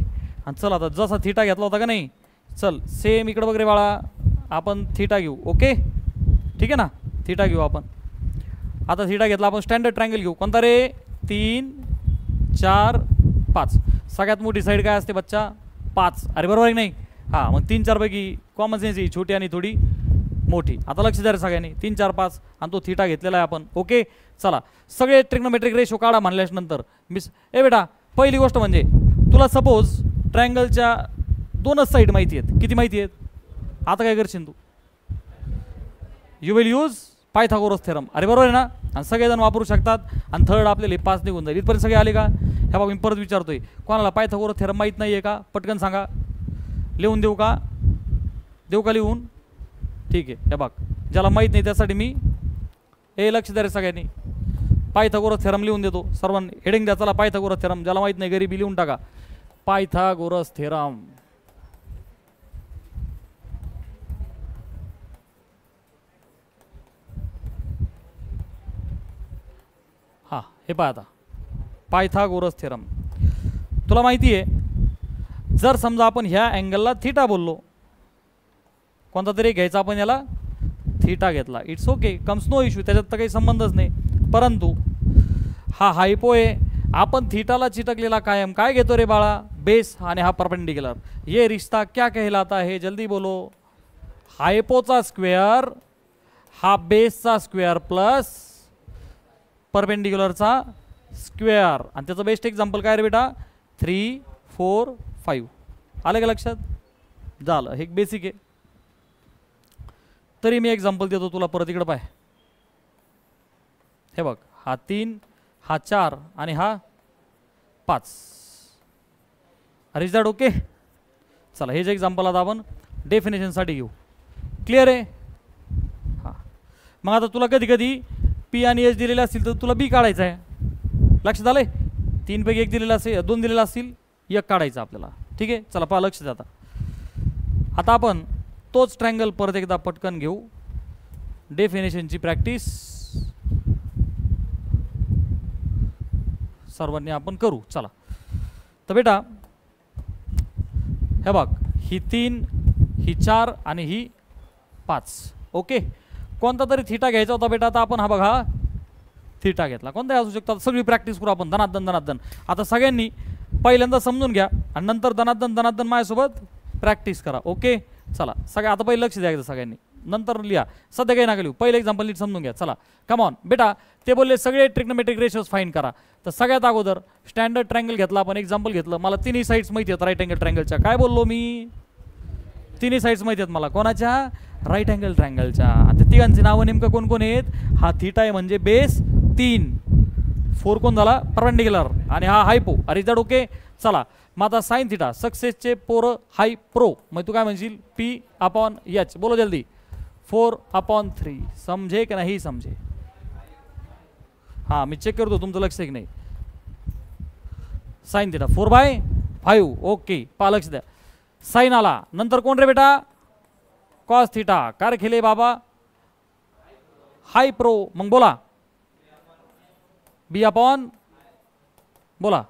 आणि चला आता जसा थीटा घेतला होता का नाही, चल सेम इकडं वगैरे बाळा आपण थीटा घेऊ. ओके ठीक आहे ना? थीटा घेऊ आपण. आता थीटा घेतला आपण. स्टँडर्ड ट्रायंगल घेऊ. कोणता रे? 3 4 5, सगळ्यात मोठी साईड काय असते बच्चा 5, अरे बरोबर आहे नाही? हां, मग 3 4 पैकी कॉमन सेन्स ही छोटी आणि थोडी मोठी. आता लक्ष द्या रे सगळ्यांनी, 3 4 5 आणि तो थीटा घेतलेला आहे आपण. ओके, चला सगळे ट्रिग्नोमेट्रिक रेशो काढा म्हणल्यानंतर मिस ए बेटा पहिली गोष्ट म्हणजे तुला सपोज ट्रायंगलच्या 2च साईड माहिती आहेत. किती माहिती आहेत? आता काय करशील तू? You will use Pythagoras theorem. अरे बरोबर आहे ना? आणि सगळेजण वापरू शकतात. आणि थर्ड आपल्याला 5 निघून जाईल. इथपर्यंत सगळे आले का? ह्या बघ मी परत विचारतोय, कोणाला पायथागोरस थेरम माहीत नाही आहे का? पटकन सांगा. लिहून देऊ का? देऊ का लिहून? ठीक आहे. हे बघ ज्याला माहीत नाही त्यासाठी मी लक्ष द्या रे सगळ्यांनी, पायथागोरस थेरम लिहून देतो. सर्वांनी हेडिंग द्या. चला पायथागोरस थेरम, ज्याला माहीत नाही गरिबी लिहून टाका. Pythagoras theorem. हां, हे पहा आता पायथागोरस थेरम. तुला माहिती आहे जर समजा आपण ह्या अँगलला थीटा बोललो, कोणता तरी घ्यायचा आपण याला थीटा घेतला, it's okay, comes no issue, त्याच्यात तर काही संबंधच नाही. परंतु हा हायपो आहे, आपण थीटाला चिटकलेला कायम काय घेतो रे बाळा? बेस. आणि हा परपेंडिक्युलर. ये रिश्ता क्या कहलाता है? जल्दी बोलो. हायपोचा स्क्वेअर हा बेसचा स्क्वेअर प्लस परपेंडिक्युलरचा स्क्वेअर. आणि त्याचं बेस्ट एक्झाम्पल काय रे बेटा? 3 4 5. आलं का लक्षात? झालं, हे बेसिक आहे. तरी मी एक्झाम्पल देतो तुला परत. इकडं पाय, हे बघ, हा 3 हा 4 आणि हा 5. अरे इज दॅट ओके? चला हे जे एक्झाम्पल आता आपण डेफिनेशनसाठी घेऊ. क्लिअर आहे? हां, मग आता तुला कधी कधी पी आणि एच दिलेले असतील तर तुला बी काढायचं आहे. लक्षात आलंय? 3 पैकी 1 दिलेला असेल, 2 दिलेला असतील, 1 काढायचं आपल्याला. ठीक आहे, चला पहा, लक्ष द्या. आता आपण तोच ट्रायंगल परत एकदा पटकन घेऊ. डेफिनेशनची प्रॅक्टिस सर्वांनी आपण करू. चला तर बेटा हे बघ, ही 3 ही 4 आणि ही 5. ओके, कोणता तरी थीटा घ्यायचा होता बेटा. आता आपण हा बघा थीटा घेतला, कोणताही असू शकतो. सगळी प्रॅक्टिस करू आपण धनादन धनादन. आता सगळ्यांनी पहिल्यांदा समजून घ्या आणि नंतर धनादन धनादन माझ्यासोबत प्रॅक्टिस करा. ओके, चला सगळ्या आता पहिले लक्ष द्यायचं सगळ्यांनी, नंतर लिहा. सध्या काही नका लिहू, पहिले एक्झाम्पल नीट समजून घ्या. चला कम ऑन बेटा. ते बोलले सगळे ट्रिग्नोमेट्रिक रेशोज फाईंड करा. तर सगळ्यात अगोदर स्टँडर्ड ट्रायंगल घेतला आपण, एक्झाम्पल घेतलं. मला तिन्ही साईड्स माहिती आहेत राईट अँगल ट्रायंगलच्या. काय बोललो मी? तिन्ही साईड्स माहिती आहेत मला. कोणाच्या? राईट अँगल ट्रायंगलच्या. आणि त्या तिघांची नावं नेमकं कोण कोण आहेत? हा थीटा आहे म्हणजे बेस 3, 4 कोण झाला? परपेंडिक्युलर, आणि हा हायपो. अरे इज दॅट ओके? चला मग आता साइन थीटा सक्सेसचे पोरं हाय प्रो, मग तू काय म्हणशील? P/H. बोलो जल्दी. 4/3. समझे की नाही समझे? हां, मी चेक करतो तुमचं लक्ष आहे की नाही. Sine theta 4/5. ओके, पहा लक्ष द्या. साइन आला, नंतर कोण रे बेटा? Cos theta. कार खेले बाबा? हाय प्रो. मग बोला B/, बोला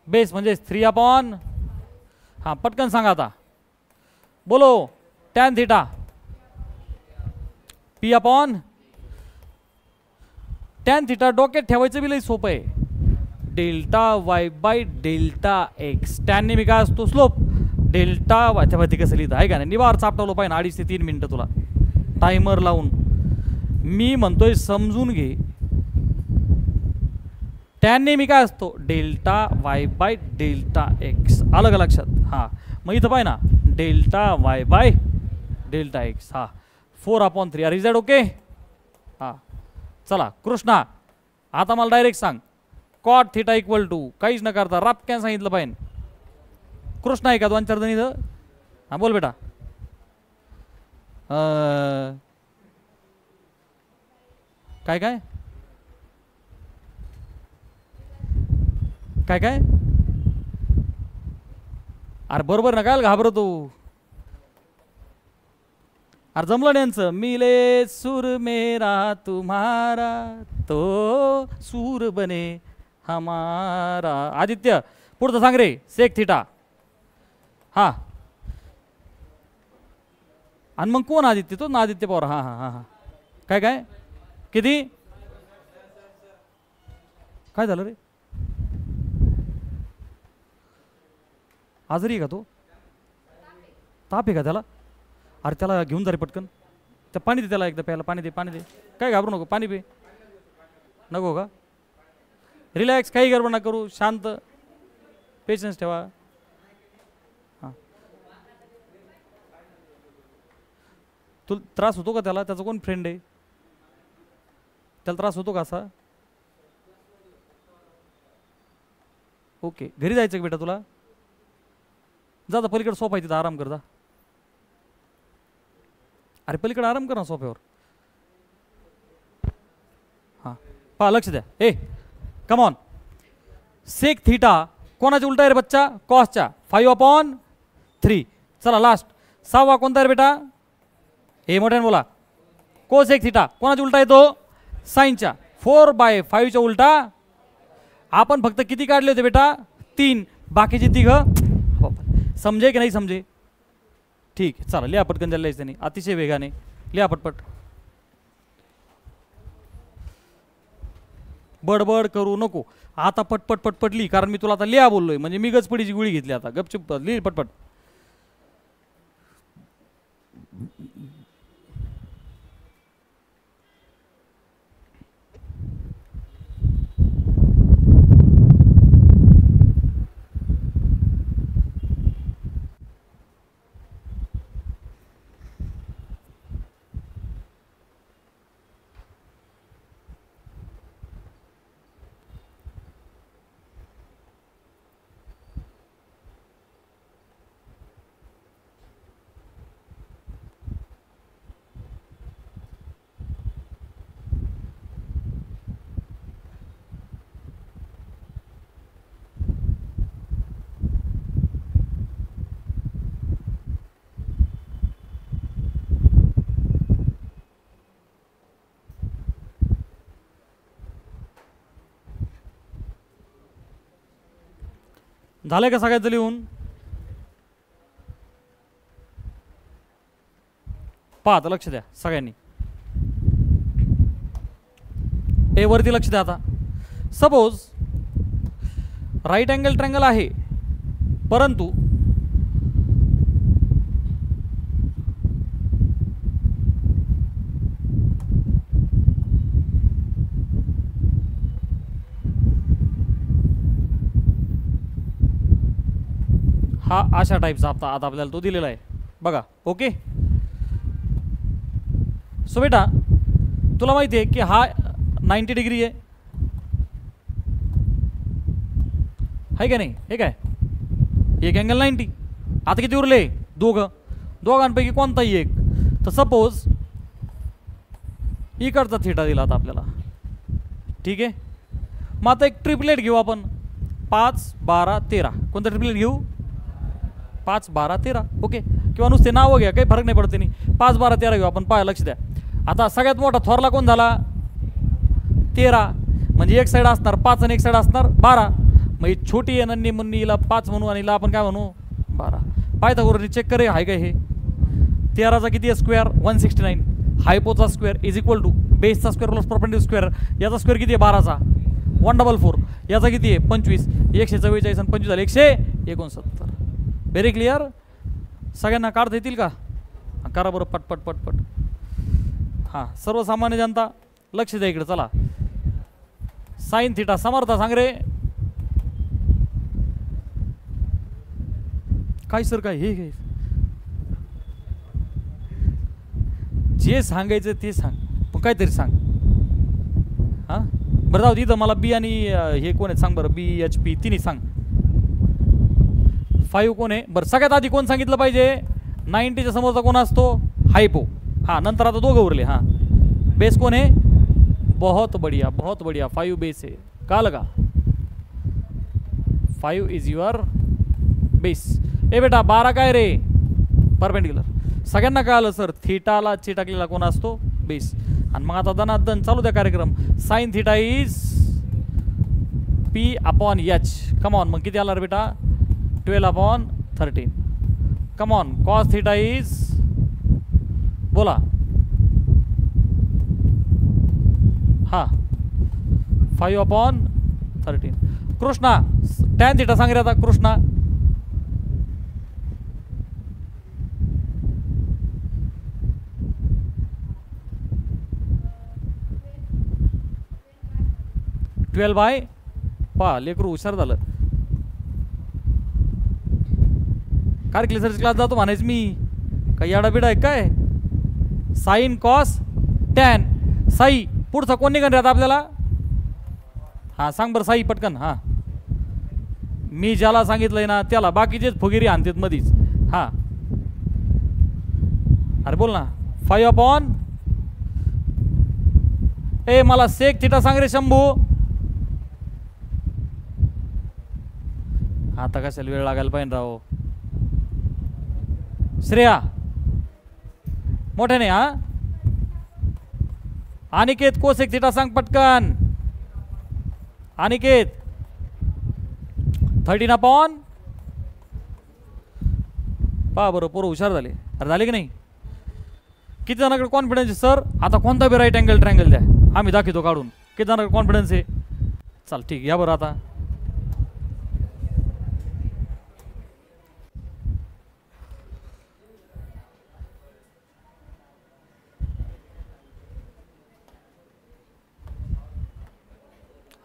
बेस म्हणजे 3/, हां पटकन सांगा आता. बोलो tan theta. P/, tan theta डोक्यात ठेवायचं बी लई सोपं आहे. Δy/Δx. टॅनने मी काय असतो? स्लोप. डेल्टा वाय कसं लिहितं आहे का नाही? निवार चापटवलं पाहिजे 2.5 ते 3 मिनटं तुला टायमर लावून. मी म्हणतोय समजून घे. टॅनने मी काय असतो? Δy/Δx. आलं का लक्षात? हां, मग इथं पाय ना Δy/Δx. हां 4/3. अरे इज दॅट ओके? हां चला कृष्णा, आता मला डायरेक्ट सांग. कॉट थीटा इक्वल टू काहीच न करता रापक्यान सांगितलं पाहिजे. कृष्णा आहे का? 2-4 जण इथं. हां बोल बेटा. काय काय काय काय? अरे बरोबर ना, काय घाबरतो? अरे जमलं यांचं. मिले सूर मेरा तुम्हारा तो सूर बने हमारा. आदित्य पुढचं सांग रे. Sec theta. हा आणि मग कोण आदित्य? तो ना आदित्य पवार. हां हां हां हां. काय काय किती? काय झालं रे? आजारी आहे का तो? ताप आहे का त्याला? अरे त्याला घेऊन जा रे पटकन. त्या पाणी दे त्याला, एकदा प्यायला पाणी दे, पाणी दे. काय घाबरू नको, पाणी पे. नको का? रिलॅक्स, काही गडबड नका करू, शांत, पेशन्स ठेवा. हां, तुला त्रास होतो का त्याला? त्याचा कोण फ्रेंड आहे? त्याला त्रास होतो का असा? ओके, घरी जायचं का बेटा तुला? जा जा, पलीकडे सोफा आहे तिथं आराम कर जा. अरे पलीकडे आराम कर ना सोफ्यावर. हां पहा, लक्ष द्या. ए कम ऑन. सेक थीटा कोणाच्या उलटा आहे रे बच्चा? कॉसच्या. 5/3. चला लास्ट 6वा कोणता आहे रे बेटा? हे मोठ्याने बोला. कोसेक थीटा कोणाच्या उलटा येतो? साईनच्या. 4/5च्या उलटा. आपण फक्त किती काढले होते बेटा? 3. बाकीचे तिघ समजे की नाही समजे? ठीक आहे, चला लिहा पटकन, द्यायला यायचं नाही, अतिशय वेगाने लिहा पटपट. बडबड करू नको आता, पटपट पटपट लिही, कारण मी तुला आता लिहा बोललोय, म्हणजे मी गचपडीची गोळी घेतली आता. गपचूप लिही पटपट. झालंय का सगळ्याचं लिहून? पहा आता, लक्ष द्या सगळ्यांनी. ए वरती लक्ष द्या आता. सपोज राईट अँगल ट्रँगल आहे, परंतु हा अशा टाईपचा आता आपल्याला तो दिलेला आहे बघा. ओके, सो बेटा तुला माहिती आहे की हा 90 डिग्री आहे का नाही? हे काय, एक अँगल 90. आता किती उरले? दोघांपैकी कोणताही एक. तर सपोज इकडचा थिटा दिला आता आपल्याला, ठीक आहे. मग आता एक ट्रिपलेट घेऊ आपण, 5, 12, 13. कोणतं ट्रिपलेट घेऊ? 5, 12, 13. ओके, किंवा नुसते नावं घ्या, काही फरक नाही पडते नाही. 5, 12, 13 घेऊ आपण. लक्ष द्या. आता सगळ्यात मोठा थोरला कोण झाला? 13. म्हणजे एक साईड असणार 5 आणि एक साईड असणार 12. मग ही छोटी आहे नन्नी मुन्नी, हिला 5 म्हणू आणि हिला आपण काय म्हणू? 12. पायथागोरसने चेक करे आहे काय हे? 13चा किती आहे स्क्वेअर? 169. हायपोचा स्क्वेअर इज इक्वल टू बेसचा स्क्वेअर प्लस परपेंडिक्युलर स्क्वेअर. याचा स्क्वेअर किती आहे? 12चा. 144. याचा किती आहे? 25. 144 आणि 25 झाले 169. Very clear. सगळ्यांना काढता येतील का? करा बरं पटपट पटपट. हां, सर्वसामान्य जनता लक्ष द्या इकडे. चला, साइन थिटा समर्थ सांग रे. काय सर काय हे जे सांगायचं ते सांग, पण काहीतरी सांग. हां बरं जाऊ इथं मला बी आणि हे कोण आहेत सांग बरं. BHP तिन्ही सांग. 5 कोण आहे बरं? सगळ्यात आधी कोण सांगितलं पाहिजे? 90च्या समोरचा कोण असतो? हायपो. हां, नंतर आता दोघं उरले. हां, बेस कोण आहे? बहुत बढ़िया बहुत बढ़िया. 5 बेस आहे. कळलं का? 5 इज युअर बेस. ए बेटा 12 काय रे? परपेंडिक्युलर. सगळ्यांना कळलं सर. थिटाला चिटकलेला कोण असतो? बेस. आणि मग आता दनादन चालू द्या कार्यक्रम. Sign theta is P/H. Come on. मग किती आला रे बेटा? 12/13. Come on. Cos theta is बोला. हा 5/13. कृष्णा टॅन थिटा सांग रे आता. कृष्णा 12 बाय पा लेकरू हुशार झालं. कॅल्क्युलेटरचा क्लास जातो म्हणायचं मी, काही याडाबिडा आहे काय. Sine cos tan. साई पुढचा कोण निघण राहता आपल्याला. हां सांग बरं साई पटकन. हां मी ज्याला सांगितलंय ना त्याला, बाकीचेच फुगिरी आणतात मधीच. हां अरे बोल ना. 5 अपॉन ए मला सेक थिटा सांग रे शंभू. आता कशाला वेळ लागायला पाहिजे राव. श्रेया मोठ्याने. हा अनिकेत कोसेक थिटा सांग पटकन. अनिकेत 13 अपॉन पहा बरं पोरं हुशार झाले. अरे झाले की नाही. किती जणांकडे कॉन्फिडन्स आहे सर. आता कोणता बी राईट अँगल ट्रँगल द्या आम्ही दाखवतो काढून. किती जणांकडे कॉन्फिडन्स आहे. चल ठीक या बरं. आता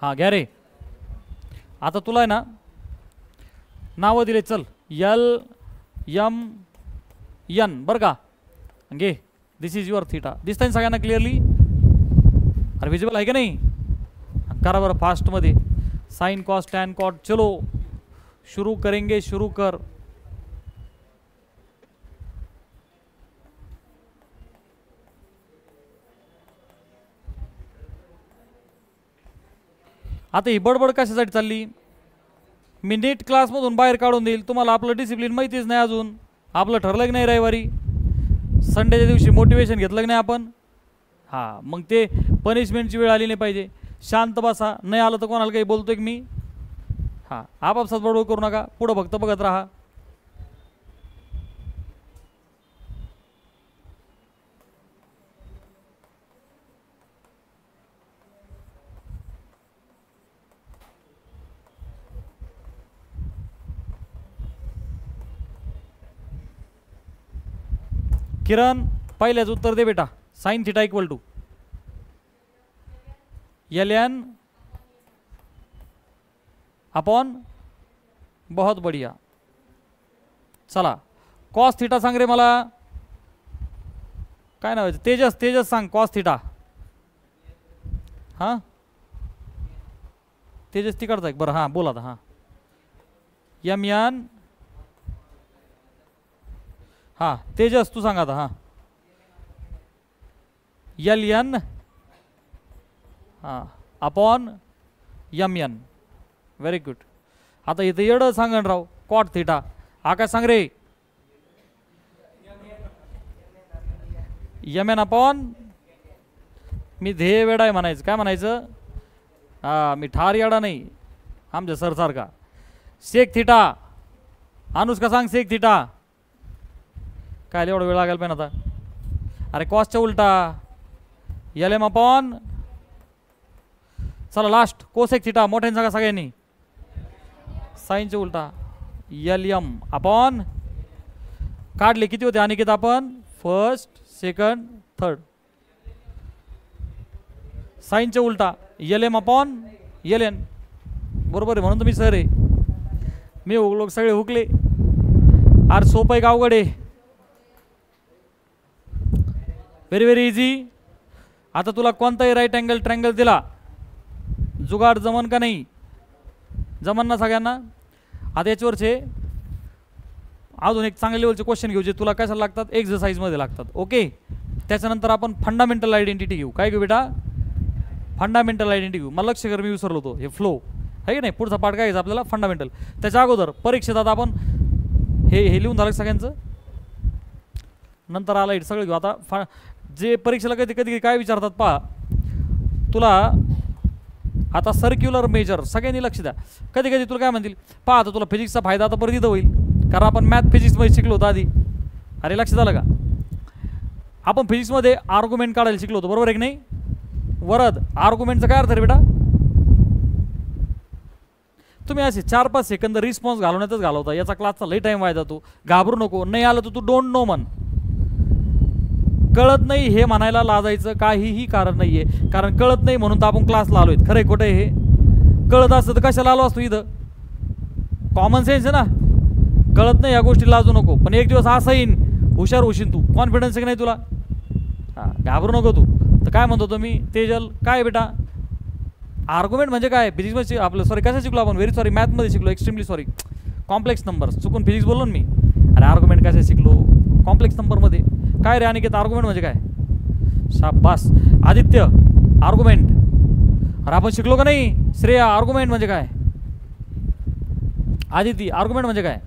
हां घ्या रे. आता तुला आहे ना नावं दिले. चल L M N बरं का. घे दिस इज युअर थिटा. दिसतंय सगळ्यांना क्लिअरली. अरे विजिबल आहे का नाही. करा बरं फास्टमध्ये. Sine cos tan cot. चलो शुरू करेंगे. शुरू कर. आता ही बडबड कशासाठी चालली. मी नीट क्लासमधून बाहेर काढून देईल. तुम्हाला आपलं डिसिप्लिन माहितीच नाही अजून. आपलं ठरलं की नाही रविवारी संडेच्या दिवशी मोटिवेशन घेतलं की नाही आपण. हां मग ते पनिशमेंटची वेळ आली नाही पाहिजे. शांत बसा. नाही आलं तर कोणाला काही बोलतोय की मी. हां आपापसात बडबड करू नका. पुढं फक्त बघत राहा. किरण पहिल्याच उत्तर दे बेटा. Sine theta equal to LN upon. बहुत बढ़िया. चला कॉस थीटा सांग रे मला. काय नाव आहे. तेजस. तेजस सांग कॉस थीटा. हां तेजस तिकडचा एक. बरं हां बोला आता. हां MN. हां तेजस तू सांगा आता. हां LN हां अपॉन MN. Very good. आता इथं येडं सांगण राव. Cot theta. हा काय सांग रे. MN upon. मी ध्येय वेडा आहे म्हणायचं. काय म्हणायचं. हां मी ठार येडा नाही आमच्या सर सारखा. Sec theta. अनुष्का सांग सेक थिटा. काय एवढा वेळ लागायला पाहिजे आता. अरे कॉसच्या उलटा LM अपॉन. चला लास्ट कोसेक थिटा. मोठ्याने सांगा सगळ्यांनी. साईनच्या उलटा LM अपॉन. काढले किती होते अनिकेत आपण. First second third. साईनच्या उलटा LM अपॉन LN. बरोबर आहे म्हणून तुम्ही सर आहे. मी लोक सगळे हुकले. अरे सोपं आहे का अवघड आहे. Very very easy. आता तुला कोणताही राईट अँगल ट्रँगल दिला जुगाड जमन का नाही. जमन ना सगळ्यांना. आता याच्यावरचे अजून एक चांगल्या लेवलचे क्वेश्चन घेऊ जे तुला कशाला लागतात. एक्सरसाइजमध्ये लागतात. ओके त्याच्यानंतर आपण फंडामेंटल आयडेंटिटी घेऊ. काय घेऊ बेटा. फंडामेंटल आयडेंटिटी घेऊ. मला लक्ष कर मी विसरलो होतो. हे फ्लो आहे की नाही. पुढचा पार्ट काय घ्यायचा आपल्याला फंडामेंटल. त्याच्या अगोदर परीक्षेत आता आपण हे लिहून झालं सगळ्यांचं. नंतर आला सगळं घेऊ. आता जे परीक्षेला कधी कधी काय विचारतात पहा. तुला आता सर्क्युलर मेजर सगळ्यांनी लक्ष द्या. कधी कधी तुला काय म्हणतील पहा आता तुला फिजिक्सचा फायदा आता परत इथं होईल. कारण आपण मॅथ फिजिक्समध्ये शिकलो होतो आधी. अरे लक्ष झालं का. आपण फिजिक्समध्ये आर्ग्युमेंट काढायला शिकलो होतो. बरोबर आहे की नाही. वरद आर्ग्युमेंटचा काय अर्थ रे बेटा. तुम्ही असे 4-5 सेकंद रिस्पॉन्स घालवण्यातच घालवता. याचा क्लासचा लई टाईम व्हायचा. तू घाबरू नको. नाही आलं तर तू डोंट नो म्हण. कळत नाही हे म्हणायला लाजायचं काहीही कारण नाही आहे. कारण कळत नाही म्हणून तर आपण क्लासला आलो आहेत. खरं आहे खोटं आहे हे. कळत असतं तर कशाला आलो असतो इथं? कॉमन सेन्स आहे ना, कळत नाही या गोष्टी लाजू नको. पण एक दिवस असं येईन, हुशार होशील तू. कॉन्फिडन्स आहे की नाही तुला? हां, घाबरू नको तू. तर काय म्हणतो तुम्ही तेजल, काय बेटा आर्ग्युमेंट म्हणजे काय? फिजिक्समध्ये आपलं सॉरी कसं शिकलो आपण? व्हेरी सॉरी, मॅथमध्ये शिकलो. Extremely sorry, complex numbers. चुकून फिजिक्स बोललो ना मी. अरे आर्ग्युमेंट कसं शिकलो? कॉम्प्लेक्स नंबरमध्ये. काय रे अनिकेत, आर्ग्युमेंट म्हणजे काय? शाबास. आदित्य, आर्ग्युमेंट. अरे आपण शिकलो का नाही? श्रेया, आर्ग्युमेंट म्हणजे काय? आदिती, आर्ग्युमेंट म्हणजे काय?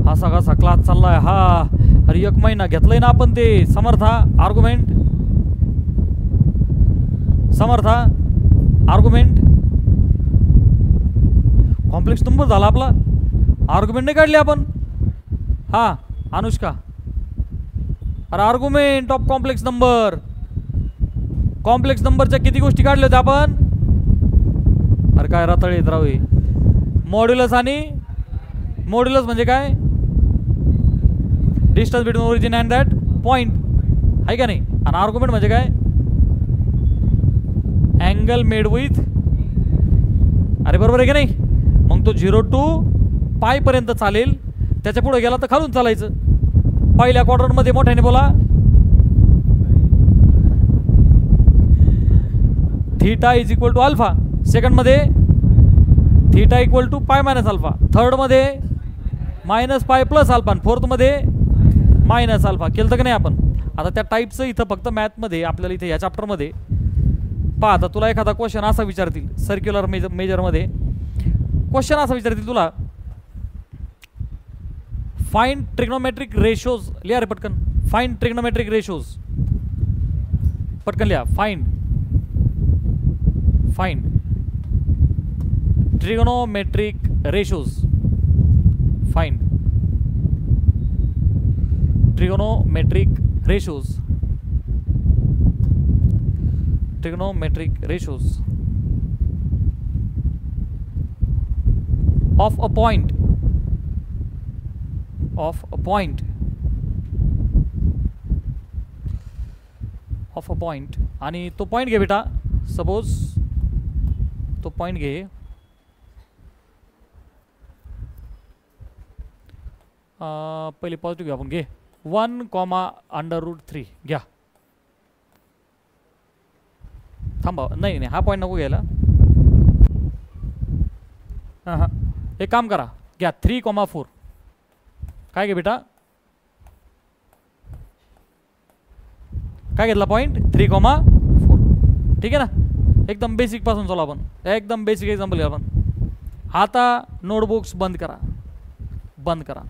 हा सगळा क्लास चाललाय हा. अरे 1 महिना घेतलंय ना आपण ते. समर्था, आर्ग्युमेंट. समर्था, आर्ग्युमेंट. कॉम्प्लेक्स नंबर झाला आपला, आर्ग्युमेंट नाही काढली आपण. हा अनुष्का, अरे argument of complex number. Complex नंबरच्या किती गोष्टी काढल्या होत्या आपण? अरे काय रताळे येत राहू. मॉड्युलस आणि मॉड्युलस म्हणजे काय? Distance between origin and that point, आहे का नाही? आणि आर्ग्युमेंट म्हणजे काय? Angle made with. अरे बरोबर आहे की नाही? मग तो 0 to पाय पर्यंत चालेल, त्याच्या पुढे गेला तर खालून चालायचं. पहिल्या क्वाड्रंटमध्ये मोठ्याने बोला. Theta is equal to alpha. सेकंडमध्ये theta equal to pi minus alpha. थर्डमध्ये मायनस पाय प्लस अल्फा. आणि फोर्थमध्ये मायनस अल्फा. केलं तर का नाही आपण? आता त्या टाईपचं इथं फक्त मॅथमध्ये आपल्याला इथे या चॅप्टरमध्ये पहा. आता तुला एखादा क्वेश्चन असा विचारतील सर्क्युलर मेजरमध्ये. क्वेश्चन असा विचारतील तुला, फाइंड ट्रिग्नोमेट्रिक रेशोज. लिहा रे पटकन. Find trigonometric ratios. पटकन लिहा. Find trigonometric ratios. Find trigonometric ratios. Trigonometric ratios of a point आणि तो पॉइंट घे बेटा. सपोज तो पॉइंट घे. पहिले पॉझिटिव्ह घ्या आपण. घे 1,√3 घ्या. थांबा, नाही हा पॉइंट नको घ्यायला. हां एक काम करा, घ्या 3,4. काय घे बेटा? काय घेतला पॉइंट? 3,4. ठीक आहे ना? एकदम बेसिक पासून चालू आपण. एकदम बेसिक एक्झाम्पल घ्या आपण. आता नोटबुक्स बंद करा.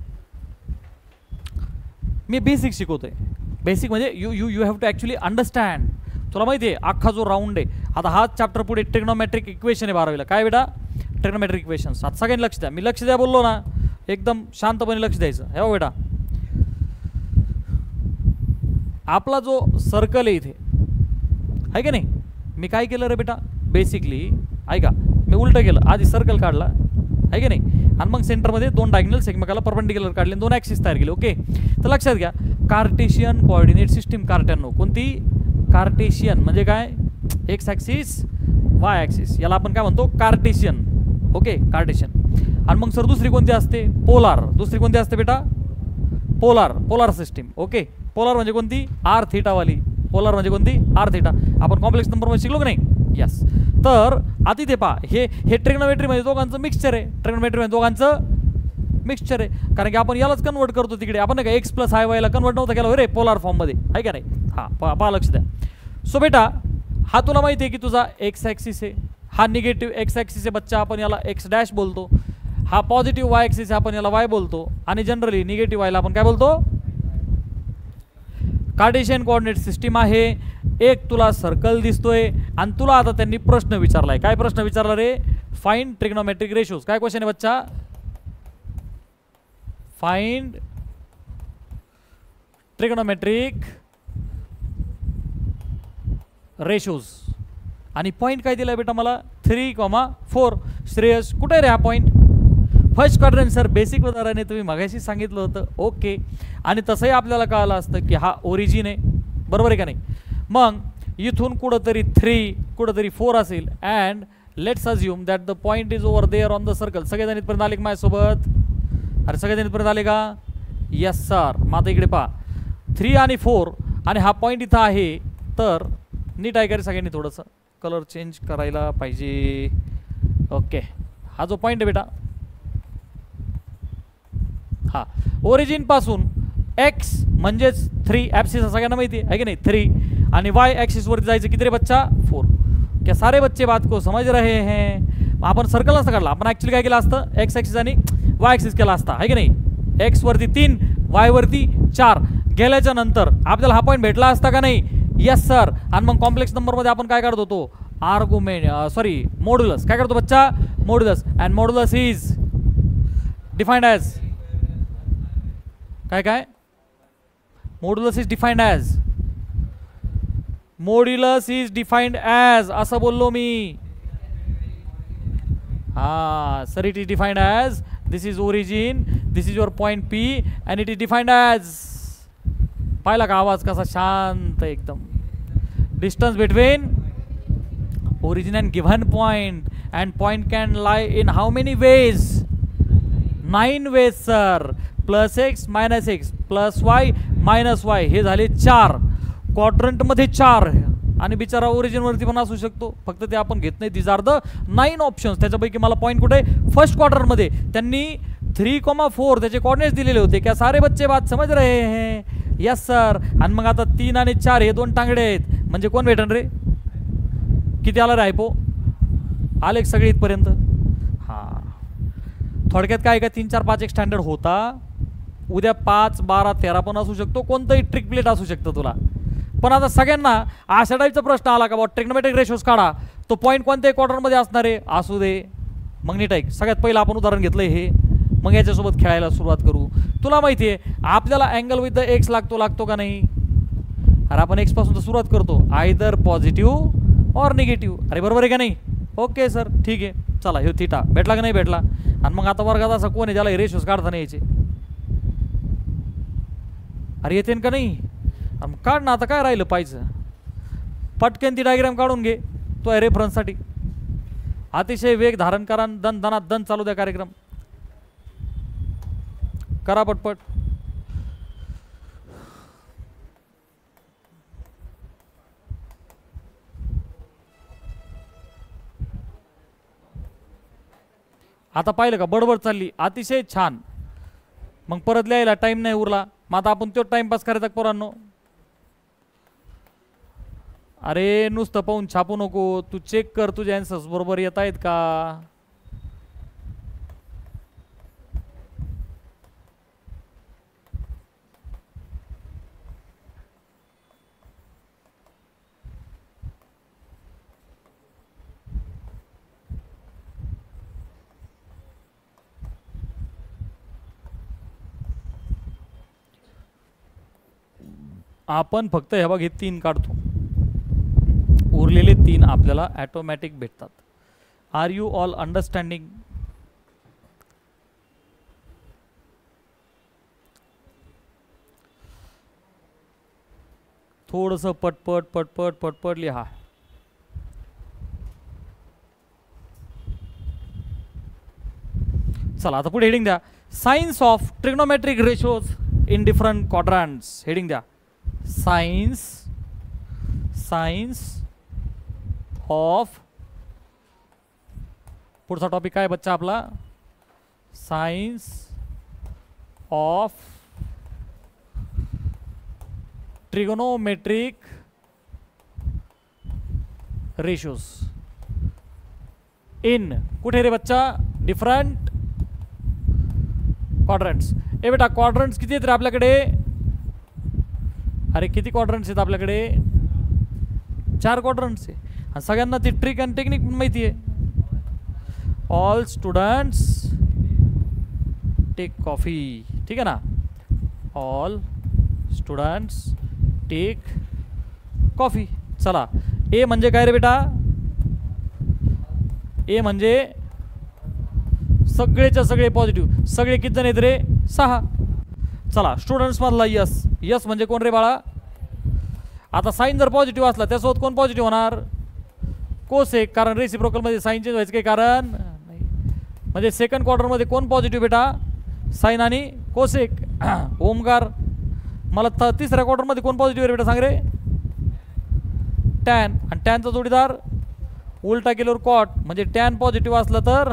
मी बेसिक शिकवतोय. बेसिक म्हणजे you have to actually understand. तुला माहिती आहे अख्खा जो राऊंड आहे. आता हा चॅप्टर पुढे ट्रिग्नोमेट्रिक इक्वेशन आहे 12वीला. काय बेटा? Trigonometric equations. आता सगळ्यांनी लक्ष द्या. मी लक्ष द्या बोललो ना, एकदम शांतपणे लक्ष द्यायचं. हे बघ बेटा, आपला जो सर्कल आहे इथे, आहे का नाही? मी काय केलं रे बेटा? बेसिकली ऐका, मी उलटं केलं. आधी सर्कल काढला, आहे की नाही? आणि मग सेंटरमध्ये 2 डायगोनल्स एकमेकाला परपेंडिक्युलर काढले, 2 ॲक्सिस तयार केले. ओके, तर लक्षात घ्या, कार्टेशियन कोऑर्डिनेट सिस्टीम. कार्ट्यानो कोणती? कार्टेशियन म्हणजे काय? X axis, Y axis. याला आपण काय म्हणतो? कार्टेशियन. Okay, Cartesian. आणि मग सर दुसरी कोणती असते? पोलार. दुसरी कोणती असते बेटा? Polar system. ओके, पोलार म्हणजे कोणती? आर थीटावाली. पोलार म्हणजे कोणती? R theta. आपण कॉम्प्लेक्स नंबरमध्ये शिकलो की नाही? यस. तर आता इथे पहा, हे ट्रिग्नोमेट्री म्हणजे दोघांचं मिक्सचर आहे. ट्रिग्नोमेट्री म्हणजे दोघांचं मिक्सचर आहे. कारण की आपण यालाच कन्वर्ट करतो तिकडे. आपण नाही का एक्स प्लस आय वायला कन्वर्ट नव्हतं केलं रे पोलार फॉर्ममध्ये, आहे का नाही? हां, पहा लक्ष द्या. सो बेटा, हा तुला माहिती आहे की तुझा एक्स ॲक्सिस आहे. हा निगेटिव्ह एक्स ॲक्सिस आहे बच्चा, आपण याला एक्स डॅश बोलतो. हा पॉझिटिव्ह वाय ॲक्सिस आहे, आपण याला वाय बोलतो. आणि जनरली निगेटिव्ह वायला आपण काय बोलतो? कार्टेशियन कोऑर्डिनेट सिस्टीम आहे. एक तुला सर्कल दिसतोय आणि तुला आता त्यांनी प्रश्न विचारलाय. काय प्रश्न विचारला रे? Find trigonometric ratios. काय क्वेश्चन आहे बच्चा? Find trigonometric ratios. आणि पॉइंट काय दिलाय बेटा मला? 3,4. श्रेयस, कुठे आहे रे हा point? First quadrant sir. Basic उदाहरणाने तुम्ही मगाशी सांगितलं होतं. ओके, आणि तसंही आपल्याला कळलं असतं की हा ओरिजिन आहे, बरोबर आहे का नाही? मग इथून कुठंतरी 3 कुठंतरी 4 असेल. And let's assume that the point is over there on the circle. सगळेजण इथपर्यंत आले का माझ्यासोबत? अरे सगळेजण इथपर्यंत आले का? Yes sir. मग आता इकडे पहा 3 आणि 4 आणि हा पॉईंट इथं आहे. तर नीट आहे का रे सगळ्यांनी? थोडंसं कलर चेंज करायला पाहिजे. ओके, हा जो पॉईंट आहे बेटा, हा ओरिजिन पासून एक्स म्हणजेच 3 ॲप्सिस सगळ्यांना माहिती आहे की नाही? 3 आणि वाय ॲक्सिस वरती जायचं किती रे बच्चा? 4. क्या सारे बच्चे बात को समझ रहे हैं? आपण सर्कल नसतं काढला, आपण ॲक्च्युली काय केलं असतं? एक्स ॲक्सिस आणि वाय ॲक्सिस केला असता आहे की नाही? एक्स वरती 3, वाय वरती 4 गेल्याच्या नंतर आपल्याला हा पॉईंट भेटला असता का नाही? Yes sir. आणि मग कॉम्प्लेक्स नंबरमध्ये आपण काय काढतो? तो आर्ग्युमेंट सॉरी मॉड्युलस. काय करतो बच्चा? Modulus. And modulus is defined as काय? Modulus is defined as, modulus is defined as असं बोललो मी. हा sir, it is defined as this is origin, this is your point P and it is defined as. पाहिला का आवाज कसा शांत एकदम? Distance between origin and given point, and point can lie in how many ways? 9 ways sir. Plus x minus x plus y minus Y, हे झाले 4 quadrant मध्ये 4. आणि बिचारा ओरिजिन वरती पण असू शकतो, फक्त ते आपण घेत नाही. दिस आर द 9 ऑप्शन्स. त्याच्यापैकी मला पॉईंट कुठे? फर्स्ट क्वार्टर मध्ये. त्यांनी 3,4 त्याचे कॉर्डिनेट्स दिलेले होते. क्या सारे बच्चे बात समझ रहे हैं? Yes sir. आणि मग आता 3 आणि 4 हे 2 टांगडे आहेत, म्हणजे कोण भेटन रे? किती आला रे हायपो? आले सगळे इथपर्यंत? हां, थोडक्यात काय का 3, 4, 5 एक स्टँडर्ड होता. उद्या 5, 12, 13 पण असू शकतो. कोणतंही ट्रिक प्लेट असू शकतं तुला. पण आता सगळ्यांना अशा टाईपचा प्रश्न आला का बॉ ट्रिग्नोमेट्रिक रेशोज काढा, तो पॉईंट कोणत्याही क्वार्टरमध्ये असणार आहे? असू दे. मग नीट ऐक, सगळ्यात पहिलं आपण उदाहरण घेतलं हे, मग याच्यासोबत खेळायला सुरुवात करू. तुला माहिती आहे आपल्याला अँगल विथ द एक्स लागतो का नाही? अरे आपण एक्स पासून तर सुरुवात करतो, आयदर पॉझिटिव्ह और निगेटिव्ह. अरे बरोबर आहे का नाही? ओके सर, ठीक आहे. चला ह्यो थिटा भेटला का नाही भेटला? आणि मग आता वर्गात असा कोण आहे ज्याला रेशोज काढता नाही यायचे? अरे येते का नाही? काढ ना. आता काय राहिलं पाहिजे? पटकन ती डायग्राम काढून घे, तो आहे रेफरन्ससाठी. अतिशय वेग धारण करा, दन चालू द्या कार्यक्रम. करा पटपट. आता पाहिलं का बडबड चालली, अतिशय छान. मग परत लिहायला टाइम नाही उरला, मग आता आपण तो टाइमपास करायचा पोरांनो. अरे नुसतं पाहून छापू नको, तू चेक कर तुझे आन्सर्स बरोबर येत आहेत का. आपण फक्त हे बघ हे 3 काढतो, उरलेले 3 आपल्याला ऑटोमॅटिक भेटतात. Are you all understanding? थोडंसं पटपट पटपट पटपट लिहा. चला आता पुढे हेडिंग द्या, science of trigonometric ratios in different quadrants. Heading द्या, सायन्स ऑफ. पुढचा टॉपिक काय बच्चा आपला? Science of trigonometric ratios in कुठे रे बच्चा? Different quadrants. ए बेटा क्वाड्रंट्स किती आहेत रे आपल्याकडे? अरे किती क्वाड्रंट्स आहेत आपल्याकडे? 4 क्वाड्रंट्स आहे. आणि सगळ्यांना ती ट्रिक अँड टेक्निक माहिती आहे. All students take coffee. ठीक आहे ना? All students take coffee. चला, ए म्हणजे काय रे बेटा? ए म्हणजे सगळेच्या सगळे पॉझिटिव्ह. सगळे किती जण आहेत रे? 6. चला स्टुडंट्स मधला यस. यस म्हणजे कोण रे बाळा? आता साइन जर पॉझिटिव्ह असला त्यासोबत कोण पॉझिटिव्ह होणार? कोसेक, कारण रेसिप्रोकल मध्ये साइन चेंज व्हायचं काही कारण नाही. म्हणजे सेकंड क्वार्टर मध्ये कोण पॉझिटिव्ह बेटा, साइन आणि कोसेक. ओमकार, मला तिसऱ्या क्वार्टर मध्ये कोण पॉझिटिव्ह आहे बेटा सांग रे, टॅन. आणि टॅनचा जोडीदार उलटा केल्यावर कॉट, म्हणजे टॅन पॉझिटिव्ह असलं तर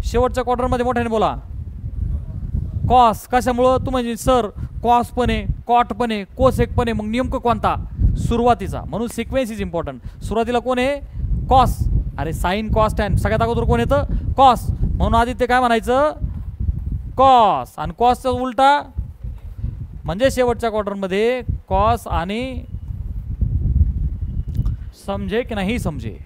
शेवटच्या क्वार्टरमध्ये मोठ्याने बोला कॉस. कशामुळं तू म्हणजे सर कॉस पण आहे, कॉट पण आहे, कोसेक पण आहे, मग नेमकं कोणता सुरुवातीचा, म्हणून सिक्वेन्स इज इम्पॉर्टंट. सुरुवातीला कोण आहे, कॉस. अरे साइन कॉस टॅन सगळ्यात अगोदर कोण येतं, कॉस. म्हणून आधी ते काय म्हणायचं, कॉस. आणि कॉसचा उलटा म्हणजे शेवटच्या क्वार्टरमध्ये कॉस आणि समजे की नाही समजे.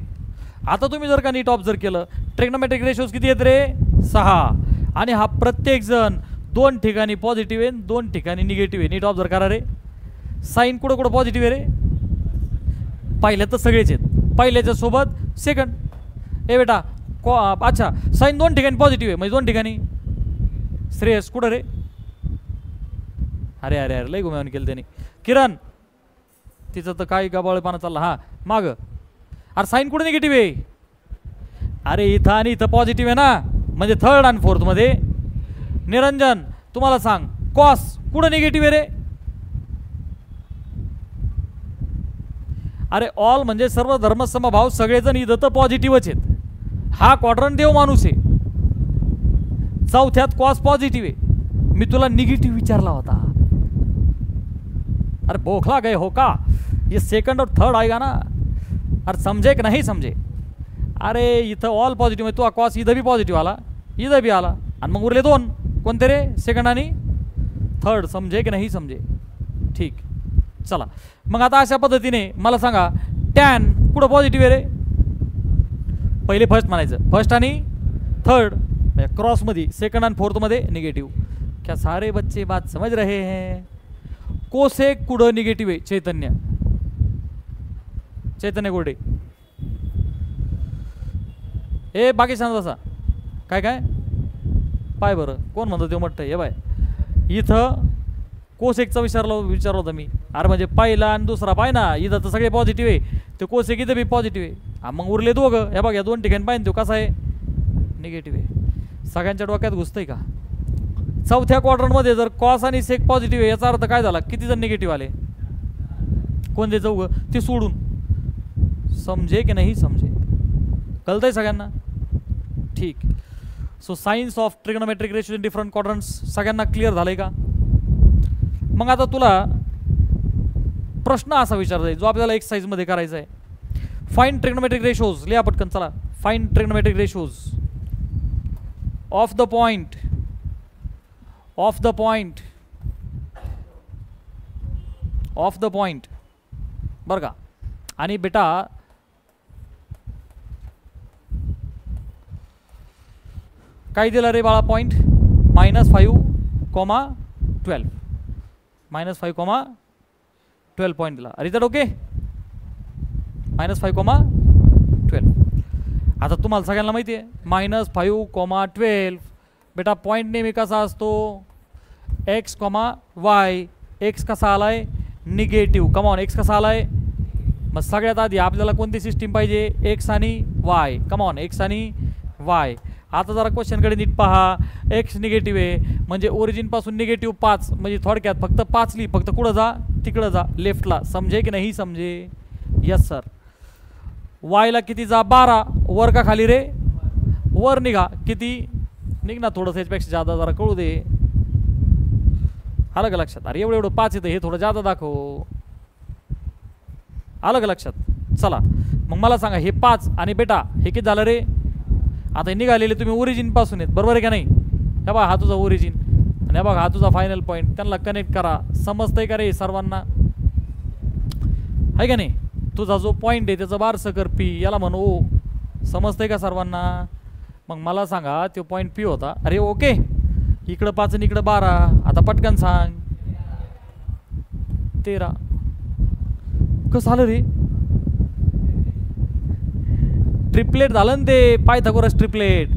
आता तुम्ही जर का नीट ऑब्झर्व केलं, ट्रिग्नोमेट्रिक रेशोज किती आहेत रे, 6. आणि हा प्रत्येक जण 2 ठिकाणी पॉझिटिव्ह आहे, 2 ठिकाणी निगेटिव्ह आहे. नीट ऑब्झर्व करा रे. साइन कुठं कुठं पॉझिटिव्ह आहे रे, पहिल्या तर सगळेच आहेत, पहिल्याच्या सोबत सेकंड. ए बेटा अच्छा साइन 2 ठिकाणी पॉझिटिव्ह आहे, म्हणजे 2 ठिकाणी श्रेयस कुठं रे, अरे अरे अरे लई गुमावून केलं त्याने. किरण तिचं तर काही गबाळेपणा चालला. हा माग, अरे साइन कुठे निगेटिव्ह आहे, अरे इथं आणि इथं पॉझिटिव्ह आहे ना, म्हणजे थर्ड आणि फोर्थ मध्ये. निरंजन तुम्हाला सांग, कॉस कुठं निगेटिव्ह आहे रे, अरे ऑल म्हणजे सर्व धर्मसमभाव सगळेजण इथं तर पॉझिटिव्हच आहेत. हा क्वाड्रंट देव माणूस आहे, चौथ्यात कॉस पॉझिटिव्ह आहे. मी तुला निगेटिव्ह विचारला होता, अरे बोखला गए हो का, ये सेकंड और थर्ड आएगा ना, अरे समझे कि नहीं समझे. अरे इथं ऑल पॉझिटिव्ह आहे, तो कॉस इथं बी पॉझिटिव्ह आला, इथं बी आला, आणि मग उरले 2 कोणते रे, सेकंड आणि थर्ड. समझे की नाही समझे, ठीक. चला मग आता अशा पद्धतीने मला सांगा, टॅन कुठं पॉझिटिव्ह आहे रे, पहिले फर्स्ट म्हणायचं, फर्स्ट आणि थर्ड क्रॉसमध्ये, सेकंड आणि फोर्थमध्ये निगेटिव्ह. क्या सारे बच्चे बात समझ रहे हैं. कोसेक कुठं निगेटिव्ह आहे, चैतन्य, चैतन्य गोडे. ए बाकी सांगत असा काय काय पाय बरं, कोण म्हणतो ते म्हटतं हे बाय. इथं कोसेकचा विचारला होता मी, अरे म्हणजे पहिला आणि दुसरा पाय ना, इथं तर सगळे पॉझिटिव्ह आहे, ते कोसेक इथं बी पॉझिटिव्ह आहे. मग उरले 2, हे बघ या 2 ठिकाणी पाहिजे तो कसा आहे, निगेटिव्ह आहे. सगळ्यांच्या डोक्यात घुसतंय का. चौथ्या क्वाड्रंटमध्ये जर कॉस आणि सेक पॉझिटिव्ह आहे, याचा अर्थ काय झाला, किती जण निगेटिव्ह आले, कोणते 4, ते सोडून. समजे की नाही समजे, कळतंय सगळ्यांना, ठीक. So science of trigonometric ratios in different quadrants सगळ्यांना क्लिअर झालंय का. मग आता तुला प्रश्न असा विचारायचा आहे जो आपल्याला एक्सरसाइजमध्ये करायचा आहे. फाइंड ट्रिग्नोमेट्रिक रेशोज, लिहा पटकन चला. Find trigonometric ratios of the point, of the point, of the point बरं का. आणि बेटा काय दिला रे बाळा पॉइंट, -5, 12, -5, 12 पॉइंट दिला. Result okay, -5, 12. आता तुम्हाला सगळ्यांना माहिती आहे -5, 12 बेटा पॉइंट नेहमी कसा असतो, x, y. x कसा आलाय निगेटिव्ह, कमॉन x कसा आलाय. मग सगळ्यात आधी आपल्याला कोणती सिस्टीम पाहिजे, x आणि y, कमॉन x आणि y. आता जरा क्वेश्चनकडे नीट पहा, x निगेटिव्ह आहे म्हणजे ओरिजिनपासून निगेटिव्ह 5, म्हणजे थोडक्यात फक्त 5 ली, फक्त कुठं जा, तिकडं जा, लेफ्टला. समजे की नाही समजे, यस सर. वायला किती जा, 12, वर का खाली रे, वर निघा, किती निघ ना, थोडंसं याच्यापेक्षा जादा जरा कळू दे, आलं का लक्षात. अरे एवढं 5 येतं, हे थोडं जादा दाखव, आलं का लक्षात. चला मग मला सांगा, हे 5 आणि बेटा हे किती झालं रे, आता हे निघालेले तुम्ही ओरिजिन पासून आहेत, बरोबर आहे का नाही. हे बघा हा तुझा ओरिजिन, आणि हे बघा हा तुझा फायनल पॉईंट, त्यांना कनेक्ट करा. समजतंय का रे सर्वांना, आहे का नाही. तुझा जो पॉईंट आहे त्याचं बारसं कर पी, याला म्हण ओ. समजतंय का सर्वांना. मग मला सांगा तो पॉईंट पी होता, अरे ओके. इकडं 5 आणि इकडं 12, आता पटकन सांग, 13. कसं आलं रे, ट्रिपलेट झालं ना ते, पायथागोरस ट्रिपलेट.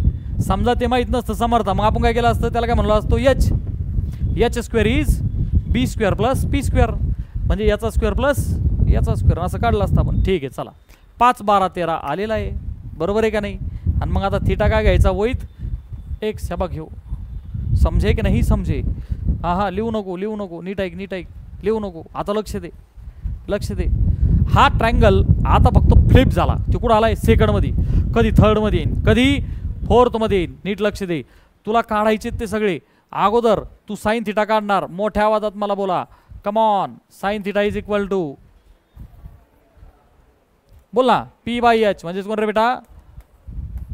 समजा ते माहीत नसतं समर्थ, मग आपण काय केलं असतं, त्याला काय म्हणलं असतो h square is b² + p², म्हणजे याचा स्क्वेअर प्लस याचा स्क्वेअर असं काढलं असतं आपण. ठीक आहे चला 5 12 13 आलेला आहे, बरोबर आहे का नाही? आणि मग आता थिटा काय घ्यायचा वैत एक्स, ह्या बघ घेऊ, समजे की नाही समजे? हा हा, लिहू नको, नीट ऐक लिहू नको, आता लक्ष दे. हा ट्रायंगल आता फक्त फ्लिप झाला, तो कुठं आलाय? सेकंडमध्ये, कधी थर्डमध्ये येईन, कधी फोर्थमध्ये येईन. नीट लक्ष दे, तुला काढायचे ते सगळे. अगोदर तू साइन थिटा काढणार, मोठ्या आवाजात मला बोला, come on. Sine theta is equal to, बोल ना, P/H म्हणजेच कोण रे बेटा?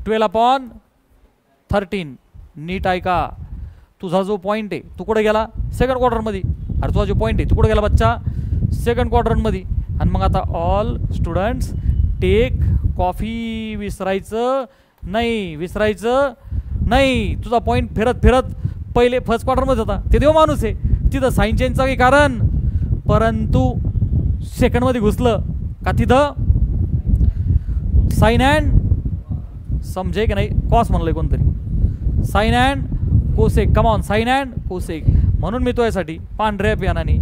12/13. नीट ऐका, तुझा जो पॉईंट आहे तू कुठे गेला? सेकंड क्वार्टरमध्ये. अरे तुझा जो पॉईंट आहे तू कुठे गेला बच्चा? सेकंड क्वार्टरमध्ये. आणि मग आता ऑल स्टुडंट्स टेक कॉफी. विसरायचं नाही. तुझा पॉईंट फिरत पहिले फर्स्ट क्वार्टरमध्ये होता, ते देव माणूस आहे, तिथं साइन चेंजचं काही कारण, परंतु सेकंडमध्ये घुसलं का तिथं साइन अँड, समजे की नाही? कॉस म्हणलंय कोणतरी, sine and cosec. Come on, sine and cosec. म्हणून मी तो यासाठी पांढऱ्या पेनाने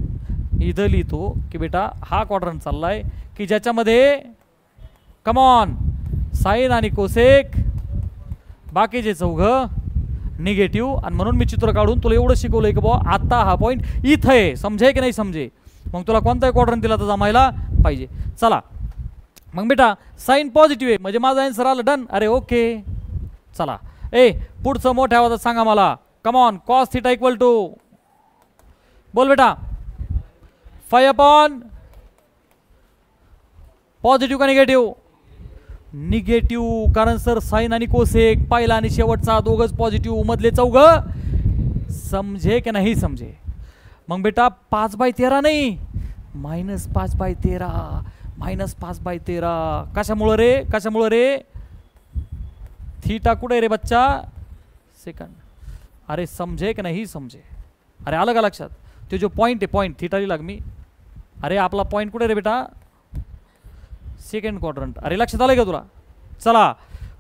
इथं लिहितो की बेटा हा क्वाड्रंट चाललाय की ज्याच्यामध्ये कमॉन साइन आणि कोसेक, बाकीचे चौघं निगेटिव्ह. आणि म्हणून मी चित्र काढून तुला एवढं शिकवलंय की बाबा आता हा पॉईंट इथं आहे, समजे की नाही समजे? मग तुला कोणताही क्वाड्रंट दिला तर जमायला पाहिजे. चला मग बेटा साइन पॉझिटिव्ह आहे म्हणजे माझा आन्सर आला, डन. अरे ओके, चला पुढचं मोठ्या आवाजात सांगा मला, come on. Cos theta equal to, बोल बेटा, 5/, पॉझिटिव्ह का निगेटिव्ह? निगेटिव्ह, कारण सर साइन आणि कोसेक पहिला आणि शेवटचा दोघच पॉझिटिव्ह, मधले चौघ, समजे की नाही समजे? मग बेटा 5/13 नाही, -5/13, -5/13. कशामुळं रे? थीटा कुठे रे बच्चा? सेकंड. अरे समजे की नाही समजे? अरे आलं का लक्षात? ते जो पॉईंट आहे, पॉईंट थिटा लिहिला मी. अरे आपला पॉईंट कुठे रे बेटा? Second quadrant. अरे लक्षात आलं का तुला? चला,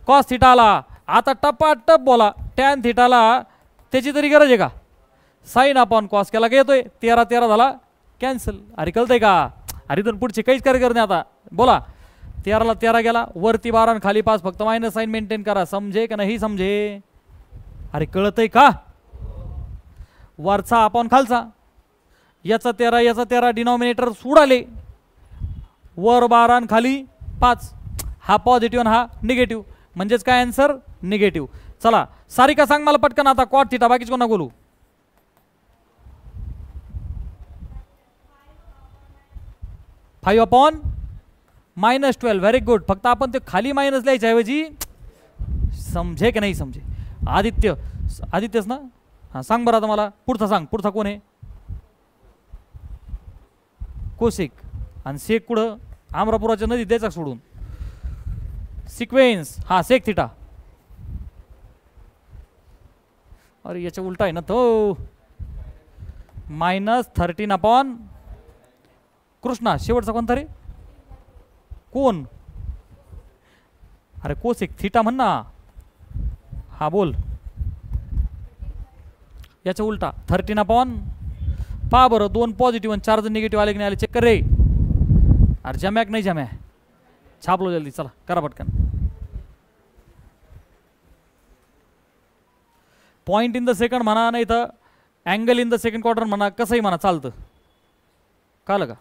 कॉस थिटा आला, आता टपाटप बोला. टॅन थिटाला त्याची तरी गरज आहे का? साइन अपॉन कॉस केला का येतोय? 13 झाला, कॅन्सल. अरे कळतंय का? अरे तर पुढचे काहीच कार्य करणे. आता बोला, 13ला 13 गेला, वरती 12 आणि खाली 5, फक्त मायनस साइन मेंटेन करा, समजे का नाही समजे? अरे कळतंय का? वरचा अपॉन खालचा, याचा 13 डिनॉमिनेटर उडाले, वर 12 आणि खाली 5. हा पॉझिटिव्ह आणि हा निगेटिव्ह, म्हणजेच काय आन्सर? निगेटिव्ह. चला सारिका सांग मला पटकन आता कॉट थिटा, बाकीच कोणा बोलू? -5/-12. Very good. फक्त आपण ते खाली मायनस लिहायच्या ऐवजी समजे की नाही समजे? आदित्यच ना? हां सांग बरं आता मला पुढचा सांग. पुढचा कोण आहे? कोसेक. आणि सेक कुठं? आमरापुराच्या नदीत द्यायचा सोडून. सिक्वेन्स, हा सेक थिटा. अरे याच्या उलटा आहे ना तो. -13/, कृष्णा. शेवटचा कोणता रे? कोण? अरे कोसेक थिटा म्हण ना. हा बोल. याच्या उलटा 13/, पहा बरं, 2 पॉझिटिव्ह आणि 4 जण निगेटिव्ह आले की नाही आले, चेक कर रे. अरे जम्या नाही जम्या, छापलो जल्दी. चला करा पटकन. पॉइंट इन द सेकंड म्हणा, नाही तर angle in the second quarter म्हणा, कसंही म्हणा चालतं. कळलं का?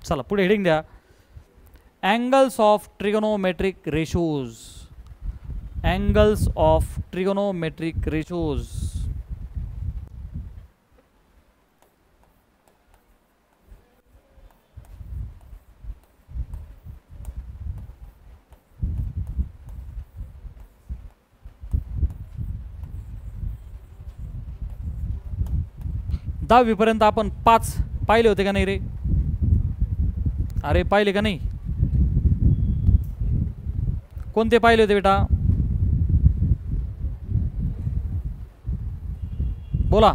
चला पुढे हेडिंग द्या. Angles of trigonometric ratios. Angles of trigonometric ratios. 10वी पर्यंत आपण 5 पाहिले होते का नाही रे? अरे पाहिले का नाही? कोणते पाहिले होते बेटा? बोला.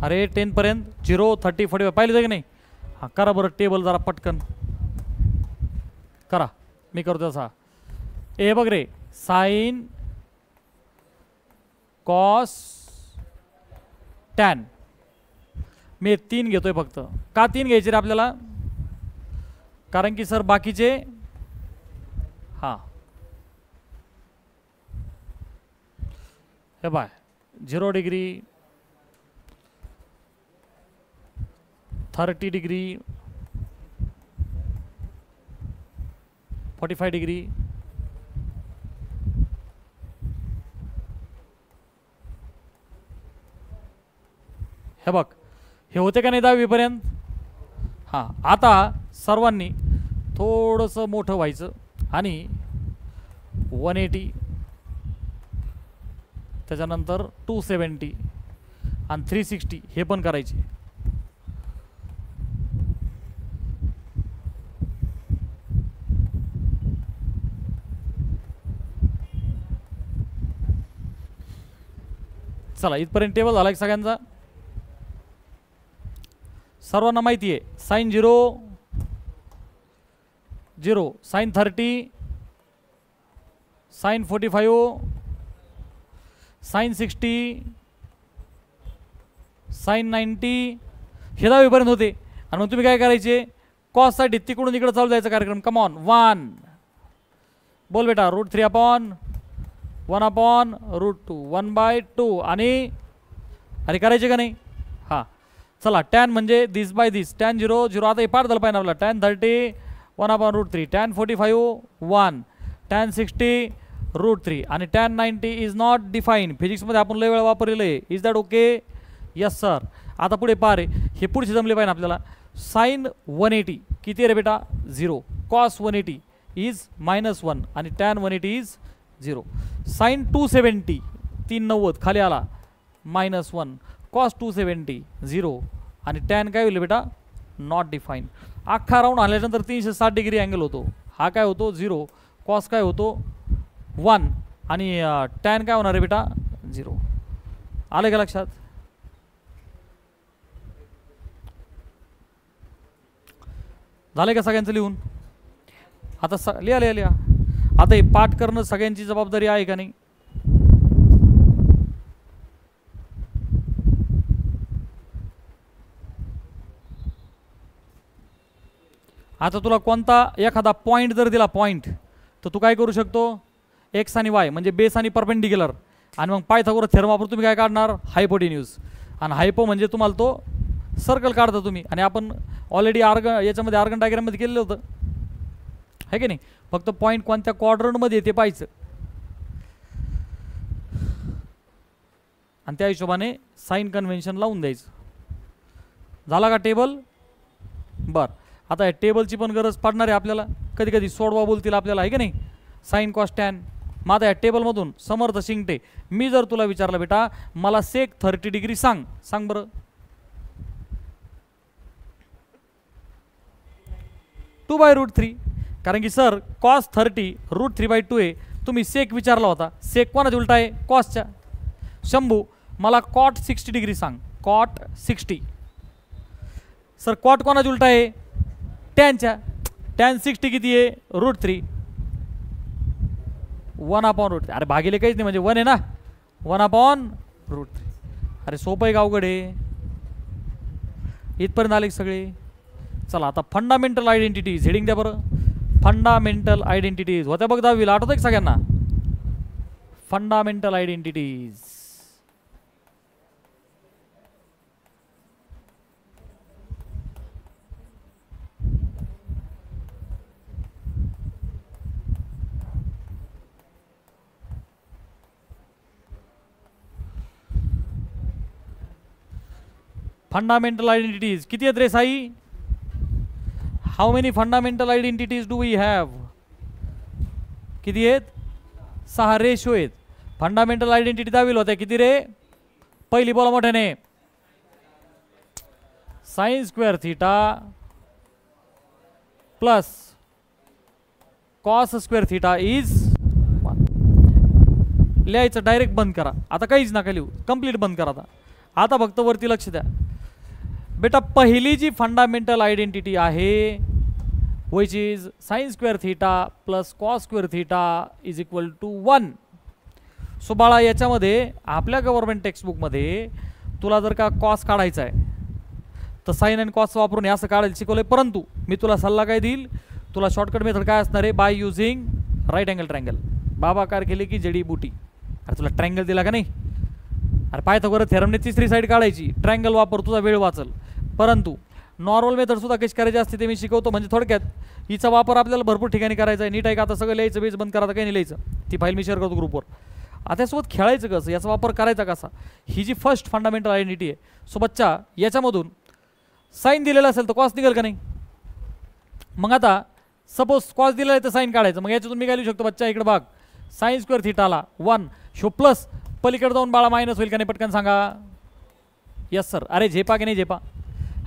अरे 10 पर्यंत 0, 30, 45 पाहिले होते की नाही? हा करा बरं टेबल जरा पटकन करा. मी करतो तसा. ए बघ रे, साइन कॉस टॅन. मी 3 घेतोय फक्त. का 3 घ्यायचे रे आपल्याला? कारण की सर बाकीचे हा हे बाय 0 डिग्री, 30 डिग्री, 45 डिग्री. हे बघ, हे होते का नाही 10वी पर्यंत? हां, आता सर्वांनी थोडंसं मोठं व्हायचं आणि 180, त्याच्यानंतर 270 आणि 360 हे पण करायचे. चला, इथपर्यंत टेबल झाला एक सगळ्यांचा. सर्वांना माहिती आहे sine 0 0, sine 30, sine 45, sine 60, sine 90 हे 10वी पर्यंत होते. आणि मग तुम्ही काय करायचे? कॉससाठी तिकडून इकडे चालू जायचा कार्यक्रम. कम ऑन, 1 बोल बेटा, √3/1/√2 1/2 आणि अरे करायचे का नाही? हां चला, टॅन म्हणजे दिस बाय दिस, टॅन 0 0. आता हे पाठ झालं पाहिजे आपला. टॅन 30 1/√3, टॅन 45 1, टॅन 60 √3 आणि टॅन 90 इज नॉट डिफाईन. फिजिक्समध्ये आपण लय वेळा वापरलेलं आहे. Is that okay? Yes sir. आता पुढे पहा रे, हे पुढचे जमले पाहिजे आपल्याला. साइन 180 किती रे बेटा? 0. कॉस 180 इज -1 आणि टॅन 180 इज 0. साइन 270 390 खाली आला -1, कॉस 270 0 आणि टॅन काय होईल बेटा? Not define. अख्खा राऊंड आल्यानंतर 360 डिग्री अँगल होतो. हा काय होतो? 0. कॉस काय होतो? 1 आणि टॅन काय होणार आहे बेटा? 0. आलं का लक्षात? झालं का सगळ्यांचं लिहून? आता लिहा लिहा लिहा. आता हे पाठ करणं सगळ्यांची जबाबदारी आहे का नाही? आता तुला कोणता एखादा पॉईंट जर दिला पॉईंट, तर तू काय करू शकतो? एक्स आणि वाय म्हणजे बेस आणि परपेंडिक्युलर, आणि मग पायथागोरस थेरम वापरून तुम्ही काय काढणार? हायपोटेन्यूज. आणि हायपो म्हणजे तुम्हाला तो सर्कल काढता तुम्ही. आणि आपण ऑलरेडी याच्यामध्ये आर्गन डायग्राममध्ये केलेलं होतं, आहे की नाही? फक्त पॉईंट कोणत्या क्वाड्रंटमध्ये ते पाहायचं आणि त्या हिशोबाने साइन कन्व्हेन्शन लावून द्यायचं. झाला का टेबल? बरं, आता या टेबलची पण गरज पडणार आहे आपल्याला. कधी कधी सोडवा बोलतील आपल्याला, आहे की नाही? Sine cos tan. मग आता या टेबलमधून समर्थ शिंगटे, मी जर तुला विचारलं बेटा मला सेक 30 डिग्री सांग बरं. 2/√3. कारण की सर कॉस 30 √3/2 आहे. तुम्ही सेक विचारला होता. सेक कोणाचा उलटा आहे? कॉसच्या. शंभू मला कॉट 60 डिग्री सांग. कॉट 60. सर कॉट कोणाचा उलटा आहे? टॅनच्या. टॅन 60 किती आहे? √3. 1/√3. अरे भागिले काहीच नाही म्हणजे 1 आहे ना. 1/√3. अरे सोपं आहे का अवघड आहे? इथपर्यंत आले सगळे. चला आता फंडामेंटल आयडेंटिटीज हेडिंग द्या बरं. फंडामेंटल आयडेंटिटीज होत्या बघ 10वीला, आठवतं का सगळ्यांना? Fundamental identities. फंडामेंटल आयडेंटिटीज किती आहेत रे Sai? How many fundamental identities do we have? किती आहेत? 6 रेशो आहेत. फंडामेंटल आयडेंटिटी दाखविल होत्या किती रे? पहिली बोला मोठ्याने. Sign square theta plus cos square theta is 1. लिहायचं डायरेक्ट बंद करा. आता काहीच नका लिहू, कंप्लीट बंद करा. आता फक्त वरती लक्ष द्या बेटा. पहिली जी फंडामेंटल आयडेंटिटी आहे which is sine square theta plus cos square theta is equal to 1. So बाळा याच्यामध्ये आपल्या गव्हर्नमेंट टेक्स्टबुकमध्ये तुला जर का कॉस काढायचा आहे तर साइन अँड कॉस वापरून हे असं काढायला शिकवलंय. परंतु मी तुला सल्ला काय देईल, तुला शॉर्टकट मेथड काय असणार आहे? By using right angle triangle. बाबाकार केले की जडी बुटी. अरे तुला ट्रायंगल दिला का नाही? अरे पायथागोरस थेरमने तिसरी साईड काढायची, ट्रायंगल वापर, तुझा वेळ वाचल. परंतु नॉर्मल मेथड सुद्धा कशी करायची असते ते मी शिकवतो. म्हणजे थोडक्यात हिचा वापर आपल्याला भरपूर ठिकाणी करायचा आहे. नीट आहे का? आता सगळं लिहायचं, बेस बंद करायचं, काही नाही लिहायचं. ती फाईल मी शेअर करतो ग्रुपवर. आता यासोबत खेळायचं कसं, याचा वापर करायचा कसा, ही जी फर्स्ट फंडामेंटल आयडेंटिटी आहे. सो बच्चा याच्यामधून साईन दिलेला असेल तर कॉस निघेल का नाही? मग आता सपोज कॉस दिलेला आहे तर साईन काढायचं. मग याच्यातून मी काय लिहू शकतो बच्चा? इकडे बघ, साइन स्क्वेअर थिटाला 1 शो प्लस पलीकडे जाऊन बाळा मायनस होईल का नाही? पटकन सांगा. Yes sir. अरे झेपा की नाही झेपा?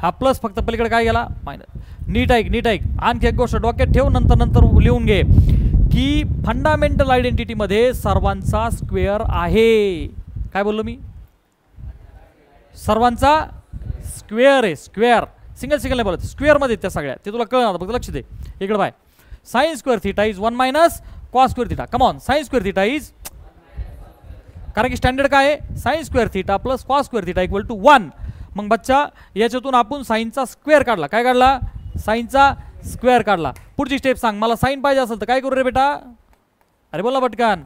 हा प्लस फक्त पलीकडे काय गेला? मायनस. नीट ऐक, नीट ऐक. आणखी एक गोष्ट डोक्यात ठेव, नंतर नंतर लिहून घे की फंडामेंटल आयडेंटिटीमध्ये सर्वांचा स्क्वेअर आहे. काय बोललो मी? सर्वांचा स्क्वेअर आहे. स्क्वेअर सिंगल सिंगल नाही बोलत, स्क्वेअरमध्ये त्या सगळ्या. ते तुला कळणार, फक्त लक्ष दे. इकडे by sine square theta is 1 minus cos square theta. Come on, sine square theta is, कारण की स्टँडर्ड काय आहे? Sine square theta plus cos square theta equal to 1. मग बच्चा याच्यातून आपण साइनचा स्क्वेअर काढला. काय काढला? साइनचा स्क्वेअर काढला. पुढची स्टेप सांग. मला साइन पाहिजे असेल तर काय करू रे बेटा? अरे बोला पटकन.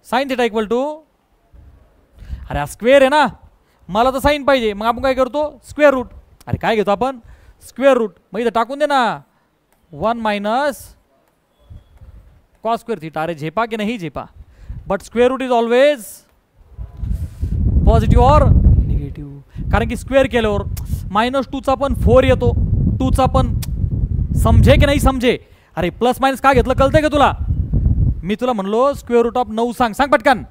साइन थिटा इक्वल टू, अरे हा स्क्वेअर आहे ना, मला तर साइन पाहिजे. मग आपण काय करतो? Square root. अरे काय घेतो आपण? Square root. मग इथं टाकून दे ना 1 मायनस कॉस स्क्वेअर थिटा. अरे झेपा की नाही झेपा? But square root is always positive और निगेटिव्ह. कारण की स्क्वेअर केल्यावर -2चा पण 4 येतो, 2चा पण. समजे की नाही समजे? अरे प्लस मायनस काय घेतलं कळतंय का तुला? मी तुला म्हणलो स्क्वेअर रूट ऑफ 9 सांग. सांग पटकन,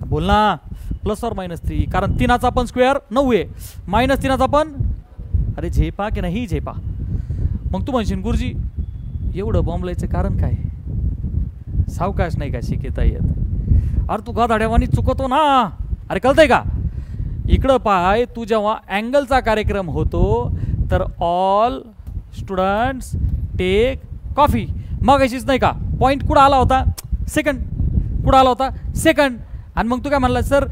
बोल ना. प्लस और -3, कारण 3चा पण स्क्वेअर 9 आहे, -3चा पण. अरे झेपा की नाही झेपा? मग तू म्हणशील गुरुजी एवढं बॉम्बलायचं कारण काय? सावकाश नाही का शिकता येत? अरे तू गाधाड्यावानी चुकतो ना. अरे कळतंय का? इकडं पाय, तू जेव्हा अँगलचा कार्यक्रम होतो तर ऑल स्टुडंट्स टेक कॉफी. मग अशीच नाही का पॉईंट कुठं आला होता? सेकंड. कुठं आला होता? सेकंड. आणि मग तू काय म्हणला? सर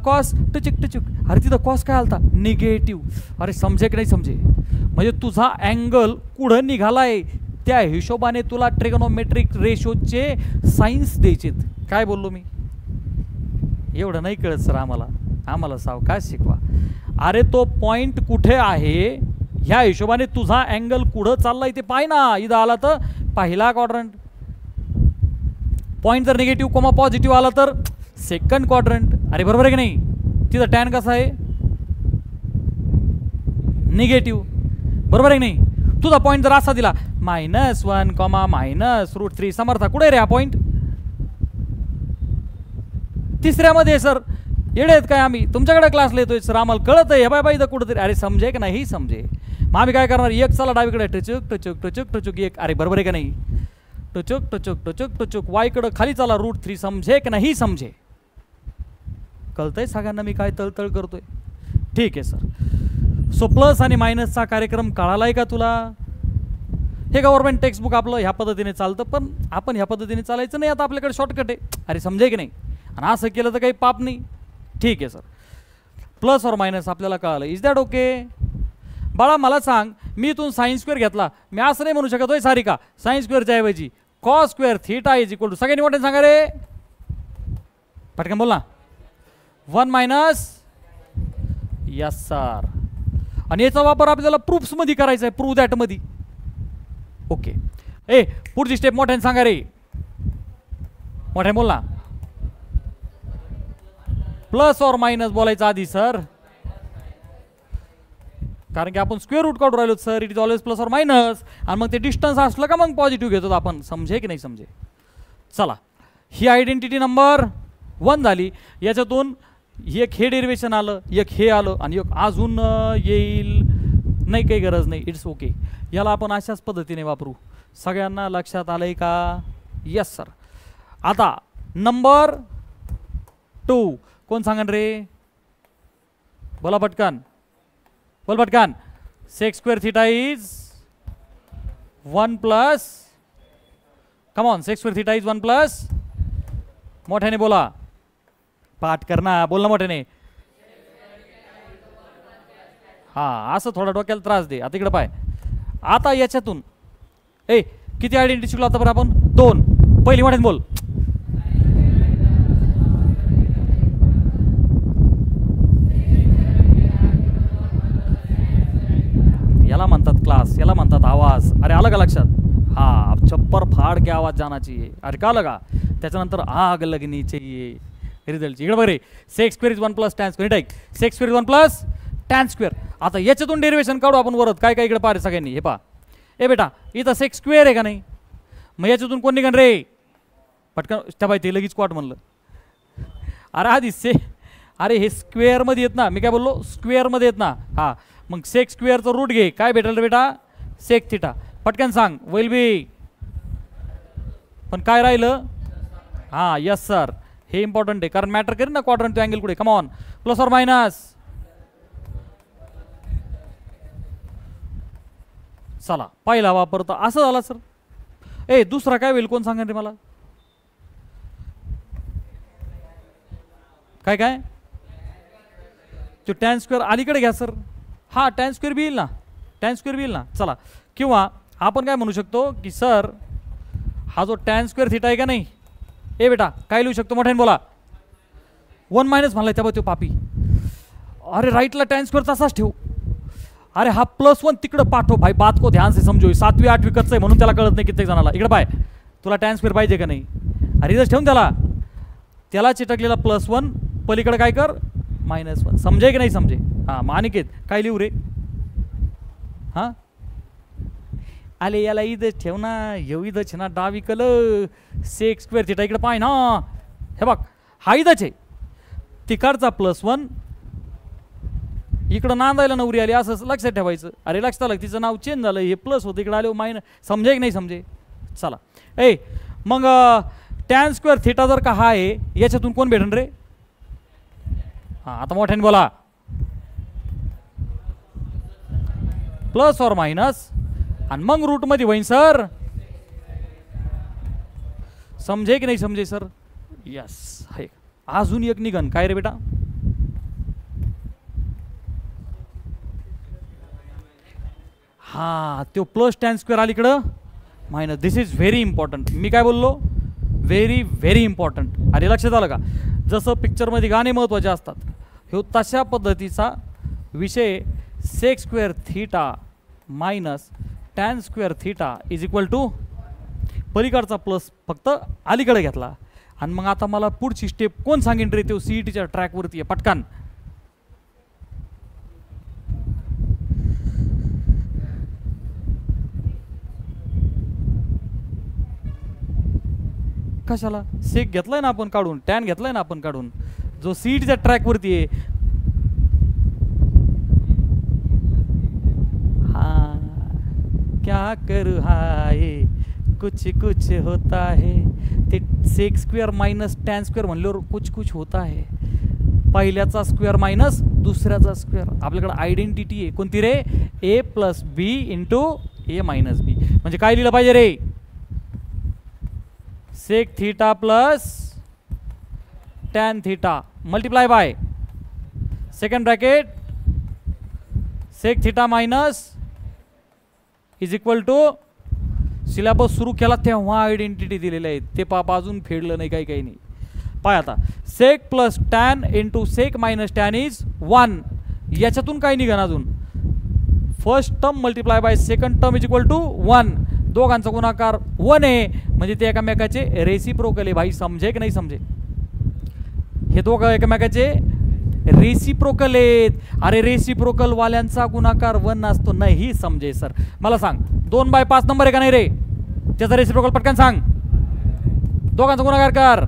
कॉस टचुक टचुक. अरे तिथं कॉस काय आलता? निगेटिव्ह. अरे समजे की नाही समजे? म्हणजे तुझा अँगल कुठं निघालाय त्या हिशोबाने तुला ट्रिगोनोमेट्रिक रेशोचे सायन्स द्यायचे. काय बोललो मी? एवढं नाही कळत सर आम्हाला. आम्हाला सावकाश शिकवा. अरे तो पॉइंट कुठे आहे ह्या हिशोबाने तुझा अँगल कुठं चाललाय ते पाय ना. इथं आला तर पहिला क्वाड्रंट. पॉइंट जर निगेटिव्ह कोमा पॉझिटिव्ह आला तर सेकंड क्वाड्रंट. अरे बरोबर आहे की नाही? तिथं टॅन कसा आहे? निगेटिव्ह. बरोबर आहे की नाही? तुझा पॉईंट जर असा दिला -1, -√3, समर्था कुठे रे हा पॉईंट? तिसऱ्यामध्ये. सर येडे आहेत काय आम्ही? तुमच्याकडे क्लासला येतोय सर, आम्हाला कळत आहे. बाय बाय इथं कुठंतरी. अरे समजे की नाही समजे? मग आम्ही काय करणार? एक चला डावीकडे टचुक टचुक टचुक टचुक एक. अरे बरोबर आहे का नाही? टचुक टचुक टचुक टचुक वायकडं खाली चला √3. समजे की नाही समजे? कळतंय सगळ्यांना मी काय तळतळ करतोय? ठीक आहे सर. सो प्लस आणि मायनसचा कार्यक्रम कळालाय का तुला? हे गव्हर्नमेंट टेक्स्टबुक आपलं ह्या पद्धतीने चालतं, पण आपण ह्या पद्धतीने चालायचं नाही. आता आपल्याकडे शॉर्टकट आहे. अरे समजे की नाही? आणि असं केलं तर काही पाप नाही. ठीक आहे सर. प्लस और मायनस आपल्याला कळालं. Is that okay? बाळा मला सांग, मी इथून साइन स्क्वेअर घेतला, मी असं नाही म्हणू शकत होय सारिका साइन स्क्वेअरच्या ऐवजी cos square theta is equal to, सगळ्यांनी मोठे सांगा रे पटकन बोल ना, 1 मायनस. Yes sir. आणि याचा वापर आपल्याला प्रूफ्स मध्ये करायचा आहे, प्रूव्ह दॅट मध्ये. ओके. ए पुढची स्टेप मोठ्याने सांगा रे, मोठ्याने बोल ना. प्लस और मायनस बोलायचं आधी सर, कारण की आपण स्क्वेअर रूट काढून राहिलो sir. It is always plus or minus. आणि मग ते डिस्टन्स असलं का मग पॉझिटिव्ह घेतो आपण. समजे की नाही समजे? चला ही आयडेंटिटी नंबर 1 झाली. याच्यातून एक हे डेरिवेशन आलं, एक हे आलं आणि एक अजून येईल, नाही काही गरज नाही, इट्स ओके. याला आपण अशाच पद्धतीने वापरू. सगळ्यांना लक्षात आलंय का? Yes sir. आता नंबर 2 कोण सांगन रे? बोला पटकन, बोल पटकन. Sec square theta is 1 plus, come on, sec square theta is 1 plus, मोठ्याने बोला, पाठ करना, बोल ना मोठ्याने. हा, असं थोडा डोक्याला त्रास दे. आता इकडे पाय. आता याच्यातून किती आयडेंटिटी शिकलो आता बरं आपण? 2. पहिली मोठ्याने बोल. याला म्हणतात क्लास, याला म्हणतात आवाज. अरे आलं का लक्षात? हा, चप्पर फाड़ के आवाज जाना चाहिए. अरे का लगा? त्याच्यानंतर आग लगनी चाहिए रिझल्ट. इकडे बघ रे, sec square is 1 plus tan square. टाईक sec square is 1 plus tan square. आता याच्यातून डेरिवेशन काढू आपण वरत. काय काय इकडे पाहा सगळ्यांनी. हे पहा, ए बेटा, इथं सेक स्क्वेअर आहे का नाही? मग याच्यातून कोण निघण रे? पटकन त्या बाई, ते लगेच क्वाट म्हणलं. अरे आधी अरे हे स्क्वेअरमध्ये येत ना, मी काय बोललो? स्क्वेअरमध्ये येत ना. हा, मग सेक स्क्वेअरचं रूट घे. काय भेटेल रे बेटा? Sec theta. पटकन सांग. विल बी, पण काय राहिलं? हा, यस सर, हे इम्पॉर्टंट आहे, कारण मॅटर करेल ना क्वाड्रंट अँगल कुठे. Come on, plus or minus. चला, पहिला वापरता असं झाला सर. दुसरा काय होईल? कोण सांगा रे मला? काय काय? तो टॅन स्क्वेअर अलीकडे घ्या सर. हा, टॅन स्क्वेअर बी येईल ना, टॅन स्क्वेअर बी येईल ना. चला, किंवा आपण काय म्हणू शकतो की सर, हा जो टॅन स्क्वेअर थिटा आहे का नाही, बेटा काय लिहू शकतो? मोठ्याने बोला. 1 मायनस म्हणलाय त्या तो पापी. अरे राईटला टॅन स्क्वेअर तसाच ठेवू. अरे हा +1 तिकडं पाठव भाई, बात को ध्यान से समजो. 7वी 8वी कच्चं आहे म्हणून त्याला कळत नाही कित्येक जणाला. इकडे पाय, तुला टॅन स्क्वेअर पाहिजे का नाही? अरे इथंच ठेवून त्याला चिटकलेला +1, पलीकडे काय कर? -1. समजे की नाही समजे? हा, मग अनिकेत काय लिहू रे? हा, आले याला इथं ठेव ना, येऊ इथंच ना, डावीकल सेक स्क्वेअर थिटा. इकडे पाय ना, हे बघ, हा इथंच आहे. तिकडचा +1, इकडं नांदायला नवरी आली, असं लक्षात ठेवायचं. अरे लक्षात आलं, तिचं नाव चेंज झालं, हे प्लस होतं, इकडे आले मायनस. समजे की नाही समजे? चला, मग टॅन स्क्वेअर थिटा जर का हा आहे, याच्यातून कोण भेटन रे? हा, आता मोठ्याने बोला. प्लस और मायनस, आणि मग रूट मध्ये होईन सर. समजे की नाही समजे सर? यस. अजून एक निघन. काय रे बेटा? हा, तो प्लस टॅन स्क्वेअर अलीकडं minus. This is very important. मी काय बोललो? Very very important. अरे लक्षात आलं का? जसं पिक्चरमध्ये गाणे महत्त्वाचे असतात, हे तशा पद्धतीचा विषय. Sec square theta minus tan square theta is equal to, पलीकडचा प्लस फक्त अलीकडे घेतला. आणि मग आता मला पुढची स्टेप कोण सांगेन रे? तो सीईटीच्या ट्रॅकवरती आहे. पटकन कशाला? सेक घेतलाय ना आपण काढून, टॅन घेतलाय ना आपण काढून, जो सीईटीच्या ट्रॅकवरती आहे. हाँ क्या करूँ हाय कुछ कुछ होता है. ते sec square minus tan square म्हणल्यावर कुछ कुछ होता है. पहिल्याचा स्क्वेअर मायनस दुसऱ्याचा स्क्वेअर. आपल्याकडे आयडेंटिटी आहे कोणती रे? a + b × a - b. म्हणजे काय लिहिलं पाहिजे रे? Sec theta plus tan theta multiply by second bracket sec theta minus is equal to. Syllabus सुरू केला तेव्हा आयडेंटिटी दिलेले आहेत, ते पापा अजून फेडलं नाही, काही नाही. पाय आता, sec plus tan into sec minus tan is 1. याच्यातून काय निघन अजून? First term multiply by second term is equal to 1. दोघांचा गुणाकार 1 आहे, म्हणजे ते एकमेकाचे रेसिप्रोकल आहे. भाई समजे की नाही समजे? हे दोघं एकमेकाचे रेसिप्रोकल आहेत. अरे रेसिप्रोकल वाल्यांचा गुणाकार 1 असतो. नाही समजे सर? मला सांग, 2/5 नंबर आहे का नाही रे? त्याचा रेसिप्रोकल पटकन सांग. दोघांचा गुणाकार कर.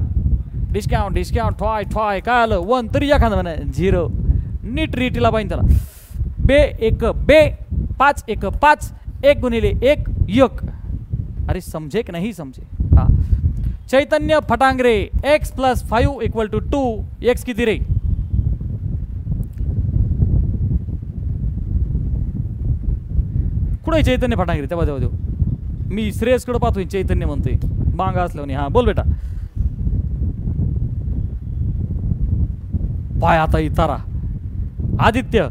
डिस्काउंट डिस्काउंट ठॉय ठॉय काय आलं 1 तरी एखादं म्हणा 0. नीट रीटीला पाहिजे त्याला. बे 1 बे 5 1 5 1 गुणिले 1 1. अरे समझे कि नहीं समझे. हाँ चैतन्य फटांगरे x + 5 = 2. x किती रे. कुठे चैतन्य फटांगरे तेव्हा देऊ मी श्रेयसकडे पाहतोय चैतन्य म्हणतोय मांगा असल्याने. हा बोल बेटा. पाय आता इतारा आदित्य.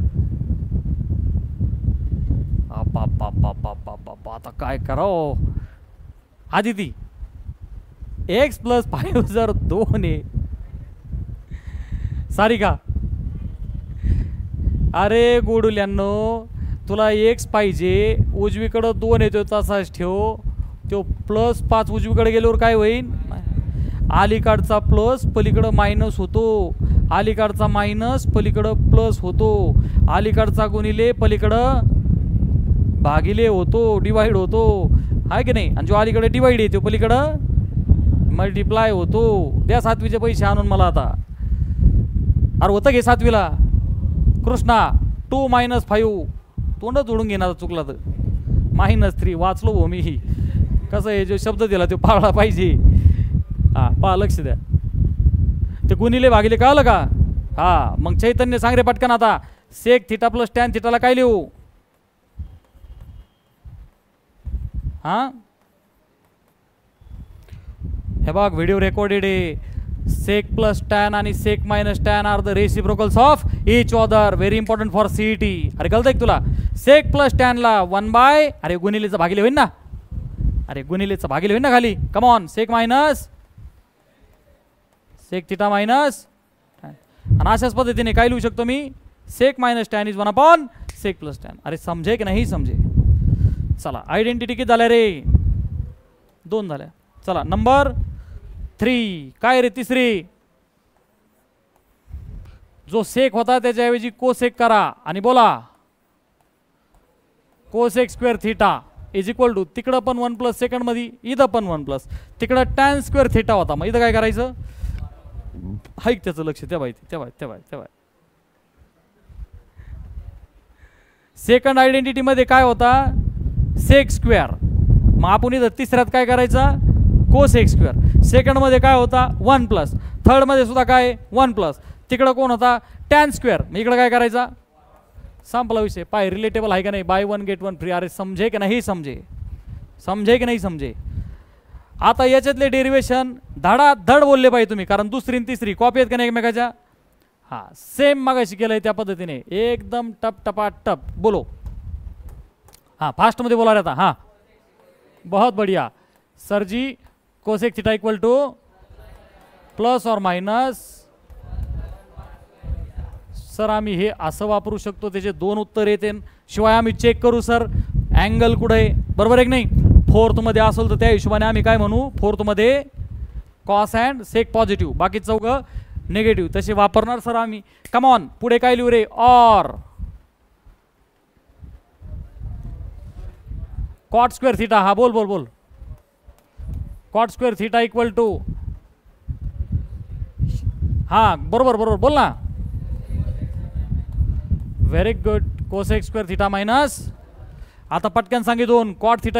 आता काय करावं आदिती. x + 5 जर 2 आहे सारिका. अरे गोडुल्यांनो तुला x पाहिजे उजवीकडं 2 येतो तसाच ठेव. तो +5 उजवीकडे गेल्यावर काय होईल. अलीकडचा प्लस पलीकडं मायनस होतो. अलीकडचा मायनस पलीकडं प्लस होतो. अलीकडचा गुणिले पलीकडं भागिले होतो डिवाइड होतो आहे की नाही. आणि जो अलीकडे डिवाइड येतो पलीकडं मल्टिप्लाय होतो. द्या 7वीचे पैसे आणून मला आता. अरे होतं घे 7वीला कृष्णा. 2 - 5 तोंड जोडून घेणार चुकला तर -3 वाचलो हो मी. कसं आहे जो शब्द दिला तो पाळला पाहिजे. हा पहा लक्ष द्या. ते गुणिले भागिले कळलं का. हा मग चैतन्य सांग रे पटकन आता. sec θ + tan θ ला काय लिहू. हा हे बघ व्हिडिओ रेकॉर्डेड आहे. sec + tan आणि sec - tan are the reciprocals of each other. Very important for CET. अरे कळतंय का तुला. sec + tan ला 1 अरे गुणिलेचं भागिले होईल ना. अरे गुणिलेचं भागिले होईल ना खाली. Come on sec θ minus. आणि अशाच पद्धतीने काय लिहू शकतो मी. sec - tan is 1 / sec + tan. अरे समजे की नाही समजे. चला आयडेंटिटी किती झाल्या रे 2 झाल्या. चला नंबर 3 काय रे तिसरी. जो सेक होता त्याच्याऐवजी कोसेक करा आणि बोला cos² θ = तिकडं पण 1 + सेकंड मध्ये इथं पण 1 + तिकडं tan² θ होता. मग इथं काय करायचं. हाईक त्याचं लक्ष तेव्हा सेकंड आयडेंटिटी मध्ये काय होता sec². मग आपण इथं तिसऱ्यात काय करायचं cos². सेकंड मध्ये काय होता 1 + थर्ड मध्ये सुद्धा काय 1 + तिकडं कोण होता tan². मग इकडं काय करायचा संपला विषय. पाय रिलेटेबल आहे का नाही. Buy 1 get 1 free. अरे समजे की नाही समजे. समजे की नाही समजे. आता याच्यातले डेरिवेशन धडाधड बोलले पाहिजे तुम्ही कारण दुसरी आणि तिसरी कॉपी आहेत का नाही एकमेकाच्या. हा सेम मागाशी केलंय त्या पद्धतीने एकदम टप टपा टप बोलो. हाँ फास्ट मध्ये बोला रहता. हाँ बहुत बढ़िया sir ji. cosec θ = +or sir आम्ही हे असं वापरू शकतो. त्याचे 2 उत्तर येते. शिवाय आम्ही चेक करू सर अँगल कुठे आहे बरोबर आहे की नाही. 4th मध्ये असेल तर त्या हिशोबाने आम्ही काय म्हणू 4th मध्ये cos and sec पॉझिटिव्ह बाकी चौघं नेगेटिव्ह तसे वापरणार सर आम्ही. कम ऑन पुढे काय लिहू रे. और cot² θ. हा बोल बोल बोल. cot² θ = हा बरोबर बरोबर बोल ना. Very good. cosec² θ minus. आता पटकन सांगे 2 cot θ =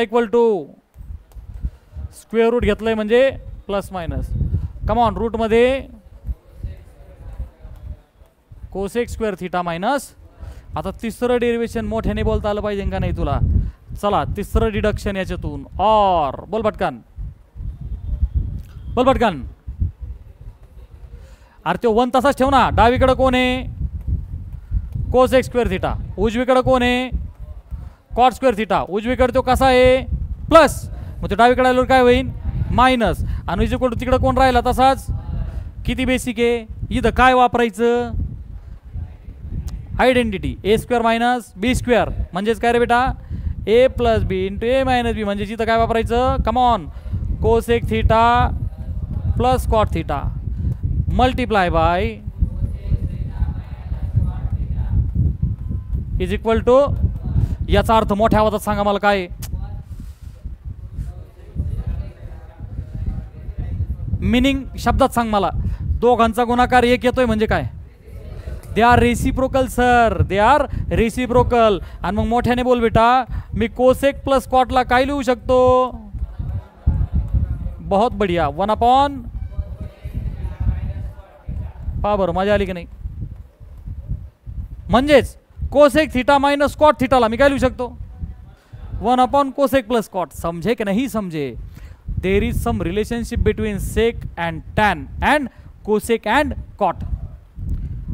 स्क्वेअर रूट घेतलंय म्हणजे +- कम ऑन रूट मध्ये cosec² θ मायनस. आता तिसरं डेरिवेशन मोठ्याने बोलता आलं पाहिजे का नाही तुला. चला तिसरं डिडक्शन याच्यातून. और बोल पटकन बोल पटकन. अरे तो 1 तसाच ठेव ना. डावीकडे कोण आहे cosec² θ. उजवीकडे कोण आहे cot² θ. उजवीकडे तो कसा आहे प्लस. मग तो डावीकडे आल्यावर काय होईल मायनस. आणि इक्वल तिकडे कोण राहिला तसाच. किती बेसिक आहे. इथं काय वापरायचं आयडेंटिटी a² - b² म्हणजेच काय रे बेटा a + b × a - b. म्हणजे इथं काय वापरायचं come on cosec θ + cot θ multiply by = याचा अर्थ मोठ्या आवाजात सांगा मला काय. मिनिंग शब्दात सांग मला. दोघांचा गुणाकार एक येतोय म्हणजे काय? They are reciprocal sir, they are reciprocal. आणि मग मोठ्याने बोल बेटा, मी कोसेक प्लस कॉटला काय लिहू शकतो? बहुत बढिया, 1/, पहा बरं मजा आली की नाही. म्हणजेच कोसेक थीटा माइनस कॉट थीटाला मी काय लिहू शकतो? 1/, कोसेक प्लस कॉट. समझे की नहीं समझे? There is some relationship between sec and tan and cosec and cot.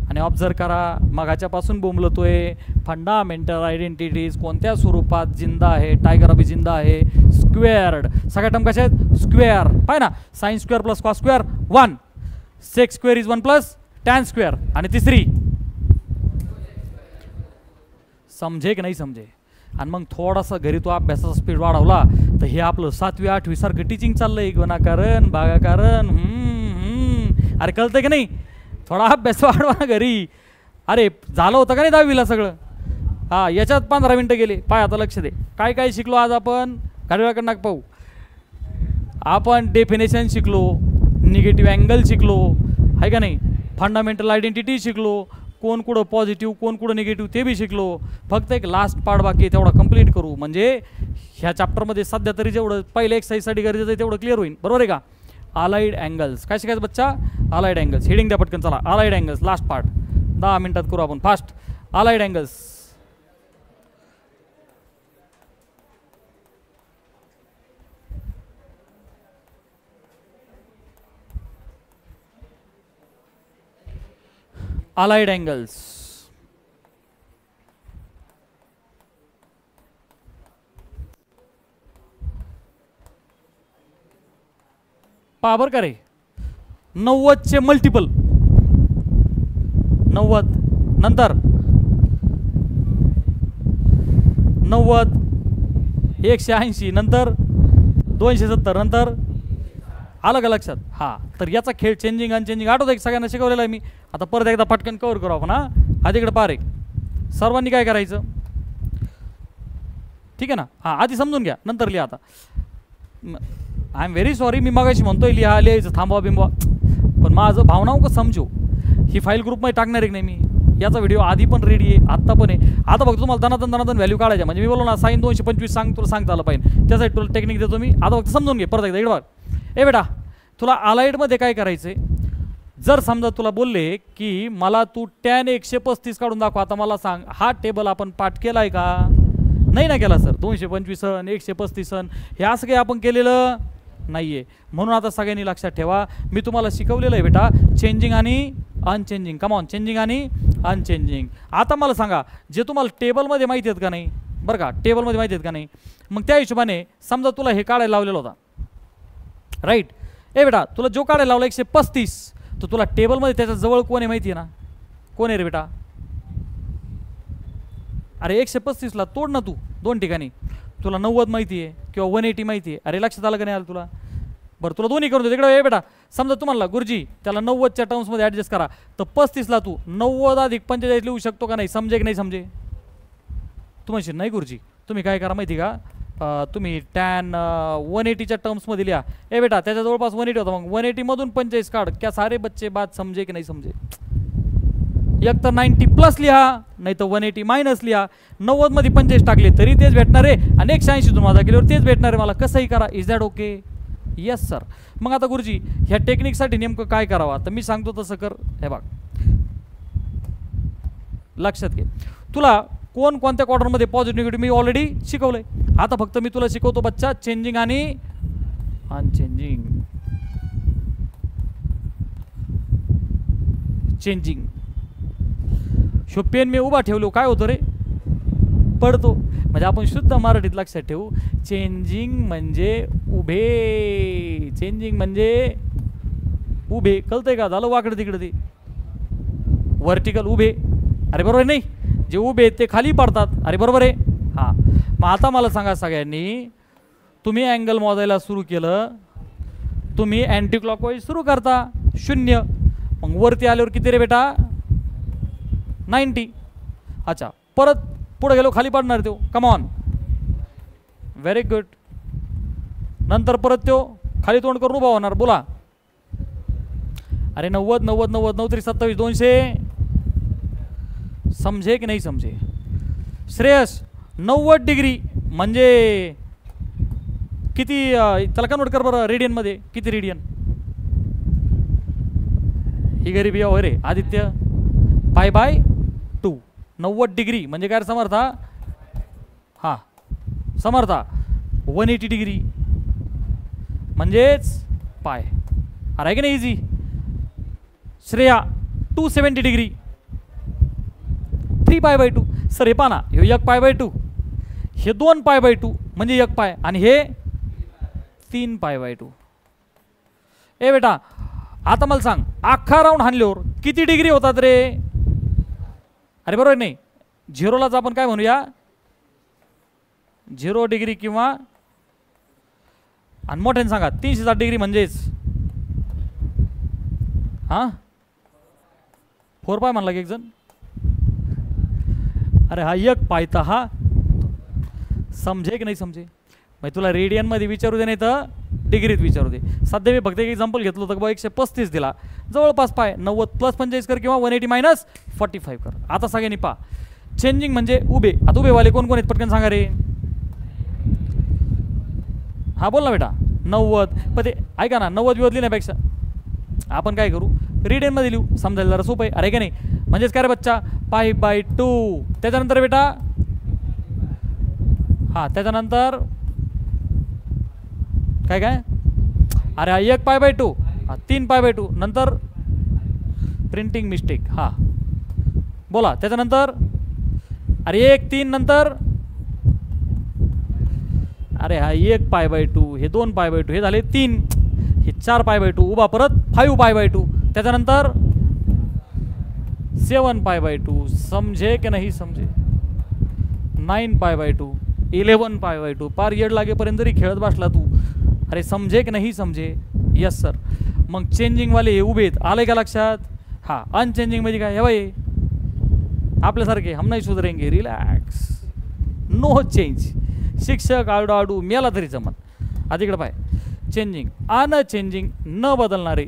आणि ऑब्झर्व करा, मगाच्यापासून बोंबलतोय फंडामेंटल आयडेंटिटीज कोणत्या स्वरूपात जिंदा आहे. टायगर अभि जिंदा आहे. स्क्वेअर्ड, सगळ्या टर्म कशा आहेत? स्क्वेअर. पाय ना, sine square plus cos square 1, sec square is 1 plus tan square. आणि तिसरी, समझे की नाही समझे? आणि मग थोडासा घरी तो अभ्यासाचा स्पीड वाढवला तर हे आपलं 7वी 8वी सारखं टीचिंग चाललंय. गुणाकारण, भागाकारण. अरे कळतंय की नाही? थोडा अभ्यास वाढवा ना घरी. अरे झालं होतं का नाही 10वीला सगळं? हा, याच्यात 15 मिनटं गेले. पाय आता लक्ष दे, काय काय शिकलो आज आपण. गाडीवाकडे नाक पाहू. आपण डेफिनेशन शिकलो, निगेटिव्ह अँगल शिकलो, आहे का नाही? फंडामेंटल आयडेंटिटी शिकलो, कोण कुठं पॉझिटिव्ह कोण कुठं निगेटिव्ह ते बी शिकलो. फक्त एक लास्ट पार्ट बाकी आहे, तेवढा कंप्लीट करू. म्हणजे ह्या चॅप्टरमध्ये सध्या तरी जेवढं पहिल्या एक्सरसाइजसाठी गरजेचं आहे तेवढं क्लिअर होईल. बरोबर आहे का? अलाइड अँगल्स काय शिकायचं बच्चा? Allied angles. हेडिंग द्या पटकन. चला, अलाइड अँगल्स लास्ट पार्ट 10 मिनिटात करू आपण fast. Allied angles. Allied angles. पहा बरं का रे, 90चे मल्टिपल 90, नंतर 90, 180, नंतर 270, नंतर आलं का लक्षात? हां, तर याचा खेळ चेंजिंग अनचेंजिंग आठवतं एक सगळ्यांना शिकवलेला आहे मी. आता परत एकदा पटकन कव्हर करू आपण. हां, आधी इकडे पारे सर्वांनी काय करायचं, ठीक आहे ना? हां, आधी समजून घ्या, नंतर लिहा. आता आय एम व्हेरी सॉरी, मी मगाशी म्हणतोय लिहायचं थांबवा बिंबवा, पण माझं भावना का समजू. ही फाईल ग्रुपमध्ये टाकणार आहे की नाही मी? याचा व्हिडिओ आधी पण रेडी आहे, आत्ता पण आहे. आता फक्त तुम्हाला दनादन व्हॅल्यू काढायच्या. म्हणजे मी बोललो ना साइन 225 सांग, तुला सांगता आलं पाहिजे. त्यासाठी तुला टेक्निक देतो मी. आता फक्त समजून घे परत एकदा. इकडं ए बेटा, तुला अलाइडमध्ये काय करायचं आहे? जर समजा तुला बोलले की मला तू टॅन 135 काढून दाखव, आता मला सांग हा टेबल आपण पाठ केला आहे का? नाही ना केला सर. 225 अन 135 अन हे असं काही आपण केलेलं नाही आहे. म्हणून आता सगळ्यांनी लक्षात ठेवा, मी तुम्हाला शिकवलेलं आहे बेटा चेंजिंग आणि अनचेंजिंग. कम ऑन, चेंजिंग आणि अनचेंजिंग. आता मला सांगा, जे तुम्हाला टेबलमध्ये माहिती आहेत का नाही, बरं का, टेबलमध्ये माहिती आहेत का नाही, मग त्या हिशोबाने समजा तुला हे काढायला लावलेलं होता, राईट? ए बेटा, तुला जो काढायला लावला 135, तर तुला टेबलमध्ये त्याच्या जवळ कोण आहे माहिती आहे ना? कोण आहे रे बेटा? अरे 135ला तोड ना तू 2 ठिकाणी. तुला 90 माहिती आहे किंवा 180 माहिती आहे. अरे लक्षात आलं का नाही आलं तुला? बरं, तुला दोन्ही करून देतो. इकडे ए बेटा, समजा तुम्हाला गुरुजी त्याला 90च्या टर्म्समध्ये ॲडजस्ट करा, तर 35ला तू 90 अधिक 45 लिहू शकतो का नाही? समजे की नाही समजे? तू म्हणशील नाही गुरुजी. तुम्ही काय करा माहिती का, तुम्ही टॅन 180च्या टर्म्समध्ये लिहा. ए बेटा, त्याच्या जवळपास 180 होता, मग 180 मधून 45 काढ. क्या सारे बच्चे बात समजे की नाही समजे? एक तर 90 प्लस लिहा, नाही तर 180 मायनस लिहा. 90 मध्ये 45 टाकले तरी तेच भेटणार आहे, आणि 180 माझा केल्यावर तेच भेटणार आहे मला. कसंही करा. Is that okay? Yes sir. मग आता गुरुजी ह्या टेक्निकसाठी नेमकं काय करावं? तर मी सांगतो तसं कर. हे बघ, लक्षात घे. तुला कोण कोणत्या क्वार्टरमध्ये पॉझिटिव्ह निगेटिव्ह मी ऑलरेडी शिकवलंय. आता फक्त मी तुला शिकवतो बच्चा चेंजिंग आणि अनचेंजिंग. चेंजिंग शो पेन मी उभा ठेवलो काय होतं रे? पडतो. म्हणजे आपण शुद्ध मराठीत लक्षात ठेवू, चेंजिंग म्हणजे उभे. चेंजिंग म्हणजे उभे. कळतंय का? झालं वाकडं तिकडं ते व्हर्टिकल उभे. अरे बरोबर नाही? जे उभे ते खाली पडतात. अरे बरोबर आहे. हां, मग आता मला सांगा सगळ्यांनी, तुम्ही अँगल मोजायला सुरू केलं, तुम्ही अँटी क्लॉकवाईज सुरू करता 0, मग वरती आल्यावर किती रे बेटा? 90. अच्छा, परत पुढे गेलो खाली पडणार तो. Come on, very good. नंतर परत तो खाली तोंड करून उभा होणार. बोला अरे 90 90 90 9 तरी 27 200. समझे की नाही समझे? श्रेयस 90 डिग्री म्हणजे किती? त्याला कन्वर्ट कर बरं रेडियनमध्ये. किती रेडियन? ही गरीबी होय रे आदित्य. π/2 90 डिग्री म्हणजे काय समर्था? हां समर्था 180 डिग्री म्हणजेच पाय. अरे की नाही इझी? श्रेया 270 डिग्री 3π/2. सर हे पाना हे 1π/2 हे 2π/2 म्हणजे 1 पाय आणि हे 3π/2. ए बेटा आता मला सांग अख्खा राऊंड हाणल्यावर किती डिग्री होतात रे? अरे बरोबर नाही. झिरोलाच आपण काय म्हणूया 0 डिग्री किंवा आणि मोठ्याने सांगा 360 डिग्री म्हणजेच हां 4π म्हणला की एक जण. अरे हा 1 पाय तर हा समजे की नाही समजे? मग तुला रेडियनमध्ये विचारू दे नाही तर डिग्रीत विचारू दे. सध्या मी फक्त एक एक्झाम्पल घेतलं होतं की बा 135 दिला जवळपास पाय 90 + 45 कर किंवा 180 - 45 कर. आता सगळ्यांनी पा चेंजिंग म्हणजे उभे. आता उभेवाले कोण कोण आहेत पटकन सांगा रे. हा बोल ना बेटा 90. पण ते ऐका ना 90 विवत लिहिण्यापेक्षा आपण काय करू रेडियनमध्ये लिहू समजायला जरा सोपं आहे. अरे का नाही? म्हणजेच काय रे बच्चा π/2. त्याच्यानंतर बेटा हां त्याच्यानंतर काय काय? अरे हा 1π/2 हा 3π/2 नंतर प्रिंटिंग मिस्टेक. हां बोला त्याच्यानंतर. अरे 1 3 नंतर अरे हा 1π/2 हे 2π/2 हे झाले 3 हे 4π/2 उभा परत 5π/2 त्याच्यानंतर 7π/2. समझे की नाही समझे? 9π/2 11π/2 पार येड लागेपर्यंत जरी खेळत बसला तू. अरे समझे की नाही समझे? Yes sir. मग चेंजिंगवाले हे उभेत आले का लक्षात? हां अनचेंजिंग म्हणजे काय? हे बाई आपल्यासारखे हम नाही सुधरेंगे रिलॅक्स नो चेंज. शिक्षक आडू आडू मेला तरी जमत. आता इकडं पाय चेंजिंग अनचेंजिंग न बदलणारे.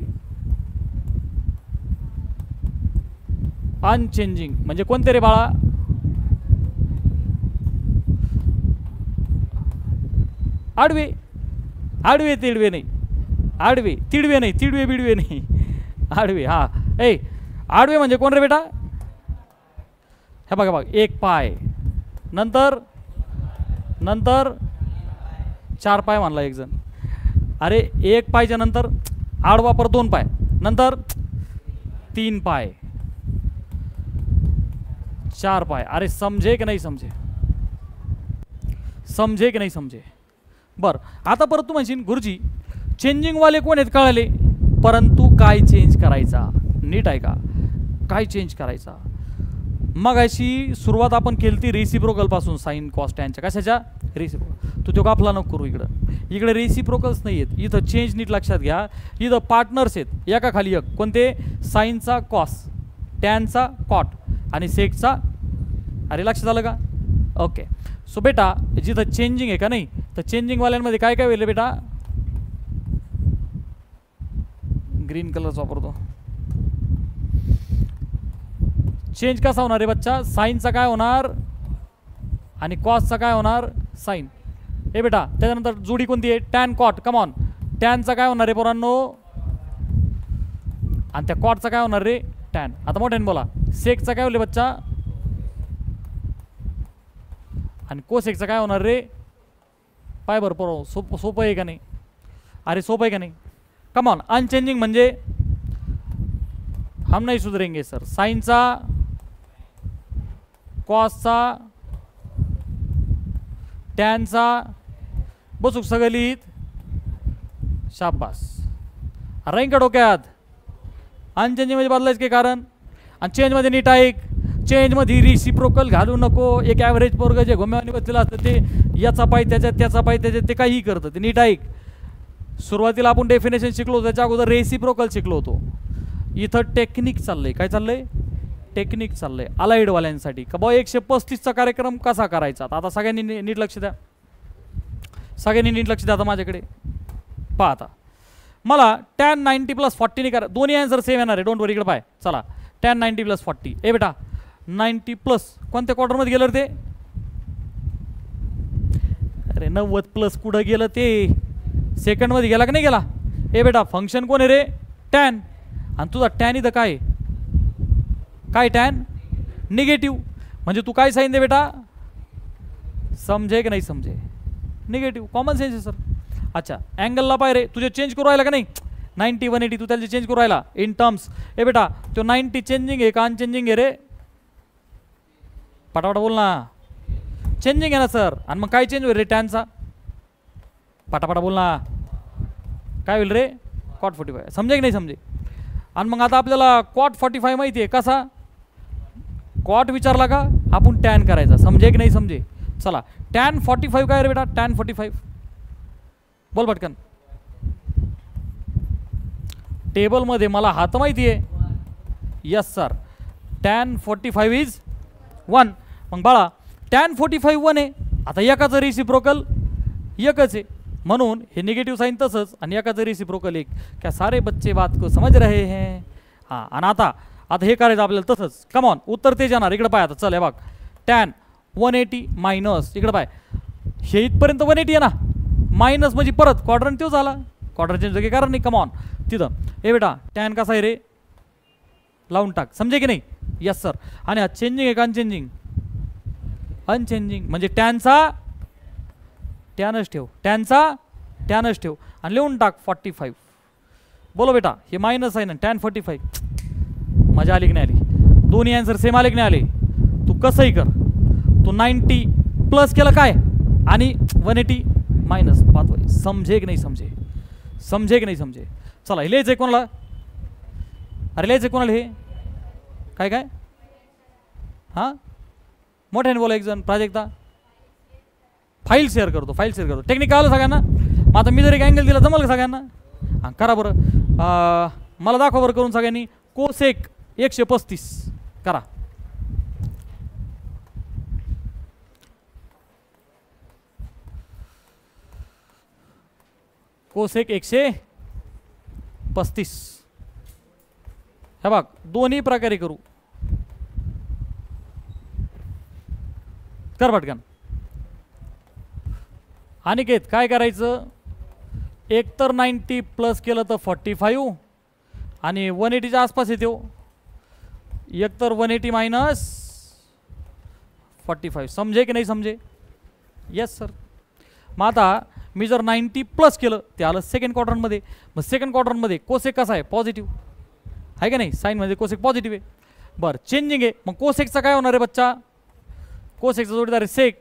अनचेंजिंग म्हणजे कोणते रे बाळा? आडवे. आडवे तिडवे नाही. आडवे तिडवे नाही. तिडवे बिडवे नाही. आडवे. हां ए आडवे म्हणजे कोण रे बेटा? हे बघा बघा 1 पाय नंतर नंतर 4 पाय म्हणला एक जण. अरे 1 पायच्या नंतर आडवा पर 2 पाय नंतर 3 पाय 4 पाय. अरे समझे की नाही समझे? समझे की नाही समझे? बरं आता परत तू म्हणशील गुरुजी चेंजिंगवाले कोण आहेत कळाले परंतु काय चेंज करायचा? नीट आहे का? काय चेंज करायचा? मग अशी सुरुवात आपण केली ती रेसिप्रोकलपासून. साईन कॉस टॅनच्या कशाच्या? रेसिप्रोकल. तू तो काफला नको करू. इकडे रेसिप्रोकल्स नाही आहेत. इथं चेंज नीट लक्षात घ्या. इथं पार्टनर्स आहेत एका खाली एक. कोणते? साईनचा कॉस टॅनचा कॉट आणि सेकचा. अरे लक्षात आलं का? ओके. सो बेटा जिथं चेंजिंग आहे का नाही तर चेंजिंगवाल्यांमध्ये काय काय होईल बेटा? ग्रीन कलरचा वापरतो. चेंज कसा होणार आहे बच्चा? साईनचा काय होणार आणि कॉसचा काय होणार? साईन. हे बेटा त्याच्यानंतर जोडी कोणती आहे? Tan cot. कमॉन टॅनचा काय होणार आहे पोरांनो? आणि त्या कॉटचा काय होणार रे? टॅन. आता मोठ्याने बोला. सेकचा काय होईल बच्चा? आणि कोसेकचा काय होणार रे? पाय बरं पोरं सोपं आहे का नाही? अरे सोपं आहे का नाही? कमॉन अनचेंजिंग म्हणजे हम नाही सुधरेंगे सर. साईनचा कॉसचा टॅनचा बसूक सगळं लिहित. शाबास. राहीन का डोक्यात? अनचेंजिंग म्हणजे बदलायचं काय कारण? आणि चेंजमध्ये नीट ऐक. चेंजमध्ये रिसिप्रोकल घालू नको. एक ॲव्हरेज पोरग जे घुम्यावानी बसलेलं असतं ते याचा पाय त्याच्यात त्याचा पाय त्याच्यात ते काहीही करतं. ते नीट ऐक. सुरुवातीला आपण डेफिनेशन शिकलो होतो त्याच्या अगोदर रेसिप्रोकल शिकलो होतो. इथं टेक्निक चाललंय. काय चाललंय? टेक्निक चाललंय अलाइडवाल्यांसाठी का बा 135चा कार्यक्रम कसा करायचा. आता सगळ्यांनी नीट लक्ष द्या. सगळ्यांनी नीट लक्ष द्या आता माझ्याकडे. पहा आता मला tan 90 + 40 ने करा, दोन्ही आन्सर सेम येणार आहे, डोंट वरी. इकडे पाय, चला tan 90 + 40. ए बेटा 90 प्लस कोणत्या क्वार्टरमध्ये गेलं रे ते? अरे 90 प्लस कुठं गेलं ते? सेकंडमध्ये गेला का नाही गेला? ए बेटा फंक्शन कोण आहे रे? टॅन. आणि तुझा टॅन इथं काय काय? Tan negative. म्हणजे तू काय साईन दे बेटा? समजे की नाही समजे? निगेटिव्ह. कॉमन सेन्स आहे सर. अच्छा अँगलला पाय रे, तुझे चेंज करू राहिला का नाही? 90 180 तू त्याला चेंज करू राहिला इन टर्म्स. ए बेटा तो 90 चेंजिंग आहे का अनचेंजिंग आहे रे? पटापटा बोल ना. चेंजिंग आहे ना सर. आणि मग काय चेंज होईल रे टॅनचा? पटापटा बोल ना. काय होईल रे? cot 45. समजे की नाही समजे? आणि मग आता आपल्याला cot 45 माहिती आहे कसा? कॉट विचारला का आपण टॅन करायचा. समजे की नाही समजे? चला tan 45 काय रे बेटा? tan 45 बोल पटकन. टेबलमध्ये मला हात माहिती आहे. Yes sir. tan 45 is 1. मग बाळा tan 45 1 आहे. आता एकाचं रेसिप्रोकल एकच आहे म्हणून हे निगेटिव्ह साईन तसंच आणि एकाचं रेसिप्रोकल एक. क्या सारे बच्चे बात को समझ रहे हैं? हां. आणि आता हे करायचं आपल्याला तसंच. कमॉन उत्तर तेच येणार. इकडे पाय आता. चल हे बघ tan 180 मायनस इकडे पाय हे इथपर्यंत 180 आहे ना, मायनस म्हणजे परत क्वाड्रंट तो झाला. क्वाड्रंट चेंज काही कारण नाही. कमॉन तिथं. ए बेटा टॅन कसा आहे रे? लावून टाक. समजे की नाही? Yes sir. आणि हा चेंजिंग आहे का अनचेंजिंग? अनचेंजिंग. म्हणजे टॅनचा टॅनच ठेव, टॅनचा टॅनच ठेव आणि लिहून टाक 45. बोलो बेटा हे मायनस आहे ना tan 45. मजा आली की नाही आली? दोन्ही आन्सर सेम आले की नाही आले? तू कसंही कर. तू 90 प्लस केलं काय आणि 180 मायनस पाहतोय. समजे की नाही समजे? समजे की नाही समजे? चला हे लिहायचं आहे कोणाला? अरे लिहायचं कोणाला हे? काय काय? हां मोठ्याने बोला एक जण. प्राजक्ता फाईल शेअर करतो, फाईल शेअर करतो. टेक्निक आलं सगळ्यांना? मग आता मी जर एक अँगल दिला जमल का सगळ्यांना? हां करा बरं. मला दाखवा बरं करून सगळ्यांनी. कोसेक 135 करा. कोसेक 135. हे बघ दोन्ही प्रकारे करू. कर पटकन. अनिकेत काय करायचं? एक तर 90 प्लस केलं तर 45 आणि 180च्या आसपास येतो. एक तर 180 मायनस 45. समजे की नाही समजे? Yes sir. मग आता मी जर 90 प्लस केलं ते आलं सेकंड क्वाड्रंटमध्ये. मग सेकंड क्वाड्रंटमध्ये कोसेक कसा आहे? पॉझिटिव्ह आहे का नाही? साईन म्हणजे कोसेक पॉझिटिव्ह आहे. बरं चेंजिंग आहे. मग कोसेकचा काय होणार आहे बच्चा? कोसेकचा जोडीदार आहे सेक.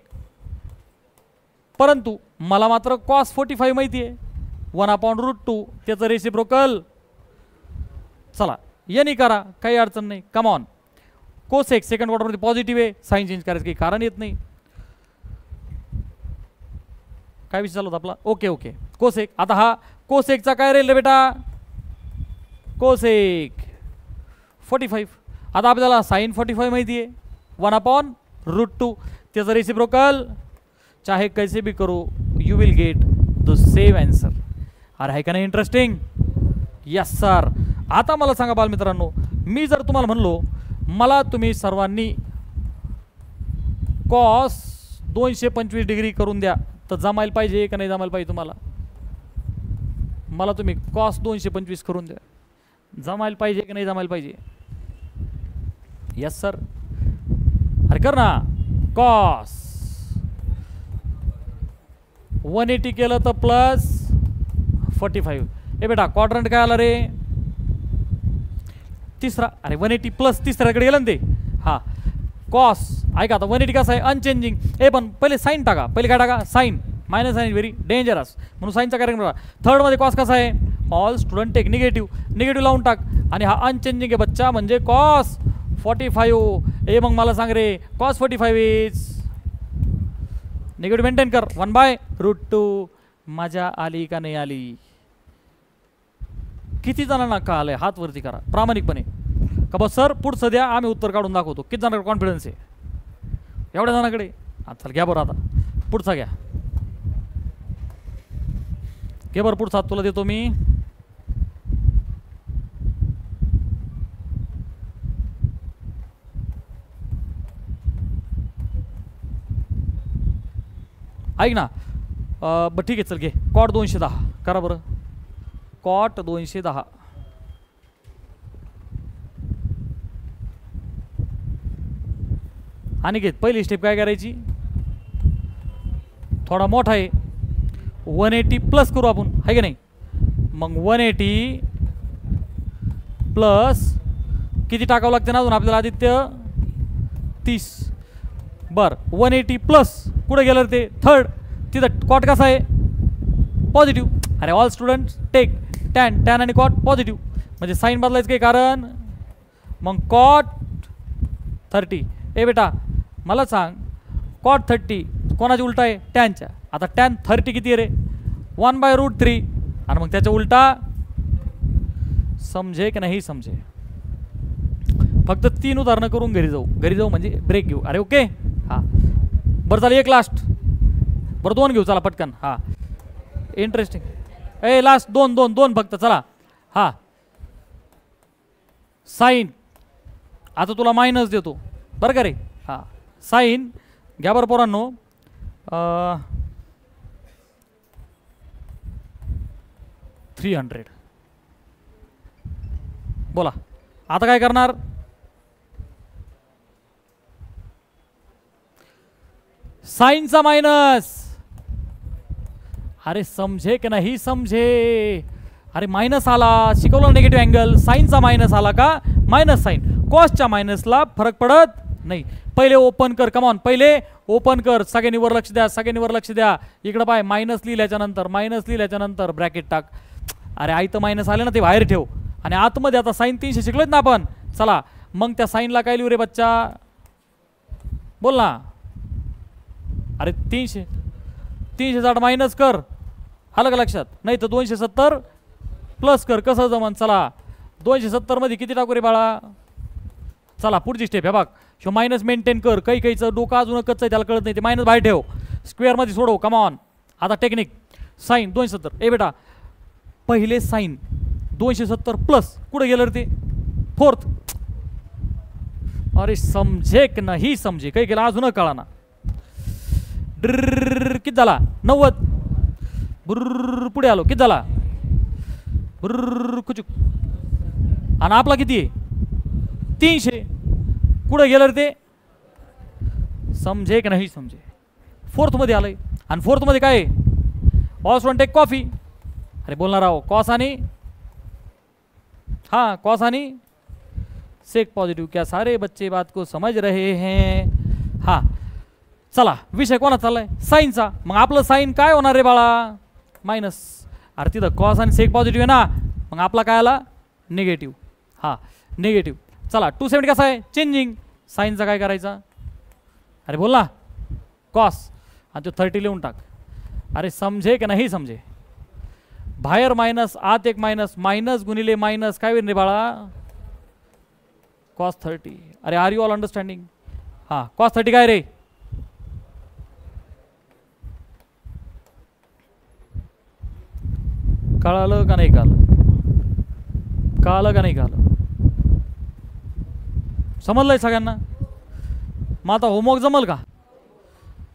परंतु मला मात्र cos 45 माहिती आहे. 1/√2 त्याचं रेसिप्रोकल. चला ये नाही करा काही अडचण नाही. कमॉन. कोसेक सेकंड क्वार्टरमध्ये पॉझिटिव्ह आहे. साईन चेंज करायचं काही कारण येत नाही. काय विषय चालू होता आपला? Okay okay. कोसेक. आता हा कोसेकचा काय राहील बेटा? कोसेक 45. आता आपल्याला साईन 45 माहिती आहे. 1/√2 त्याचं रेसिप्रोकल. चाहे कैसे भी करो you will get the same answer. अरे आहे का नाही इंटरेस्टिंग? Yes sir. आता मला सांगा बालमित्रांनो, मी जर तुम्हाला म्हणलो मला तुम्ही सर्वांनी कॉस 225 डिग्री करून द्या तर जमायला पाहिजे का नाही जमायला पाहिजे तुम्हाला? मला तुम्ही कॉस 225 करून द्या. जमायला पाहिजे की नाही जमायला पाहिजे? Yes sir. अरे कर ना. कॉस 180 केलं तर प्लस 45. ए बेटा क्वाड्रंट काय आला रे? तिसरा. अरे 180 प्लस तिसऱ्याकडे गेलं ना ते. हां कॉस ऐका आता 180 कसं आहे? अनचेंजिंग. ए पण पहिले साईन टाका. पहिले काय टाका? Sign. Minus sign very dangerous म्हणून साईनचा कार्यक्रम करा. थर्डमध्ये कॉस कसा आहे? All student take negative. Negative लावून टाक. आणि हा अनचेंजिंग आहे बच्चा म्हणजे कॉस 45. ए मग मला सांग रे कॉस 45 इज निगेटिव्ह मेंटेन कर 1/√2. मजा आली का नाही आली? किती जणांना का आलंय? हात वरती करा प्रामाणिकपणे. का बस सर पुढचं द्या आम्ही उत्तर काढून दाखवतो. किती जणांकडे कॉन्फिडन्स आहे? एवढ्या जणांकडे. चल घ्या बरं. आता पुढचा घ्या. घे बरं पुढचा तुला देतो मी. ऐक ना बरं ठीक आहे चल घे कॉट 210 करा बरं कॉट 210 आणि घेत पहिली स्टेप काय करायची थोडा मोठा आहे 180 प्लस करू आपण आहे की नाही मग 180 प्लस किती टाकावं लागते ना अजून आपल्याला आदित्य 30 बरं 180 प्लस कुठे गेलं ते थर्ड तिथं कॉट कसा आहे पॉझिटिव्ह अरे all student take tan tan आणि कॉट पॉझिटिव्ह म्हणजे साईन बदलायचं काही कारण मग कॉट 30 ए बेटा मला सांग कॉट 30 कोणाची उलटा आहे टॅनच्या आता टॅन 30 किती आहे रे 1/√3 आणि मग त्याच्या उलटा समजे की नाही समजे फक्त 3 उदाहरणं करून घरी जाऊ म्हणजे ब्रेक घेऊ अरे ओके हां बरं चालेल एक लास्ट बरं 2 घेऊ चला पटकन हां इंटरेस्टिंग ए लास्ट 2 फक्त चला हां साईन आता तुला मायनस देतो बरं का रे हां साईन घ्या बरं पोरांनो 300 बोला आता काय करणार साइनचा मायनस अरे समझे की नाही समझे अरे मायनस आला शिकवलं निगेटिव्ह अँगल साइनचा मायनस आला का मायनस साइन कॉसच्या मायनसला फरक पडत नाही पहिले ओपन कर कमॉन पहिले ओपन कर सगळ्यांनी वर लक्ष द्या इकडं पाय मायनस लिहिल्याच्या नंतर ब्रॅकेट टाक अरे आई तर मायनस आले ना ते बाहेर ठेव आणि आतमध्ये आता साइन 300 शिकलोत ना आपण चला मग त्या साइनला काय लिहू रे बच्चा बोल ना अरे 300 मायनस कर आलं का लक्षात नाही तर 270 प्लस कर कसं जमन चला 270 मध्ये किती टाकू रे बाळा चला पुढची स्टेप आहे बघ शो मायनस मेंटेन कर काहीचं डोकं अजून कच्चं आहे त्याला कळत नाही ते मायनस बाहेर ठेव स्क्वेअर मध्ये सोडव कमॉन आता टेक्निक साइन 270 ए बेटा पहिले साइन 270 प्लस कुठे गेलं रे ते फोर्थ अरे समझे की नाही समझे काही केलं अजून कळा ना किती झाला 90 बुर्र पुढे आलो किती झाला बुर्र कुचुक आणि आपला किती आहे 300 कुठे गेलं रे ते समझे की नाही समझे फोर्थ मध्ये आलंय आणि फोर्थ मध्ये काय ऑल्सो वन टेक कॉफी अरे बोलणार आहो कॉस आणि हाँ कॉस आणि सेक पॉझिटिव्ह क्या सारे बच्चे बात को समझ रहे हैं हाँ चला विषय कोणा चाललाय साइनचा मग आपलं साइन काय होणार रे बाळा मायनस अरे तिथं कॉस आणि सेक पॉझिटिव्ह आहे ना मग आपला काय आला निगेटिव्ह हां निगेटिव्ह चला 270 कसा आहे चेंजिंग साइनचा काय करायचा अरे बोल ना कॉस आणि तो 30 लिहून टाक अरे समझे की नाही समझे बाहेर मायनस आत एक मायनस मायनस गुणिले मायनस काय होईल रे बाळा कॉस 30 अरे आर यू ऑल अंडरस्टँडिंग हां कॉस 30 काय रे कळालं का नाही कळालं का नाही समजलंय सगळ्यांना मग आता होमवर्क जमल का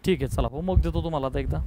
ठीक आहे चला होमवर्क देतो तुम्हाला आता एकदा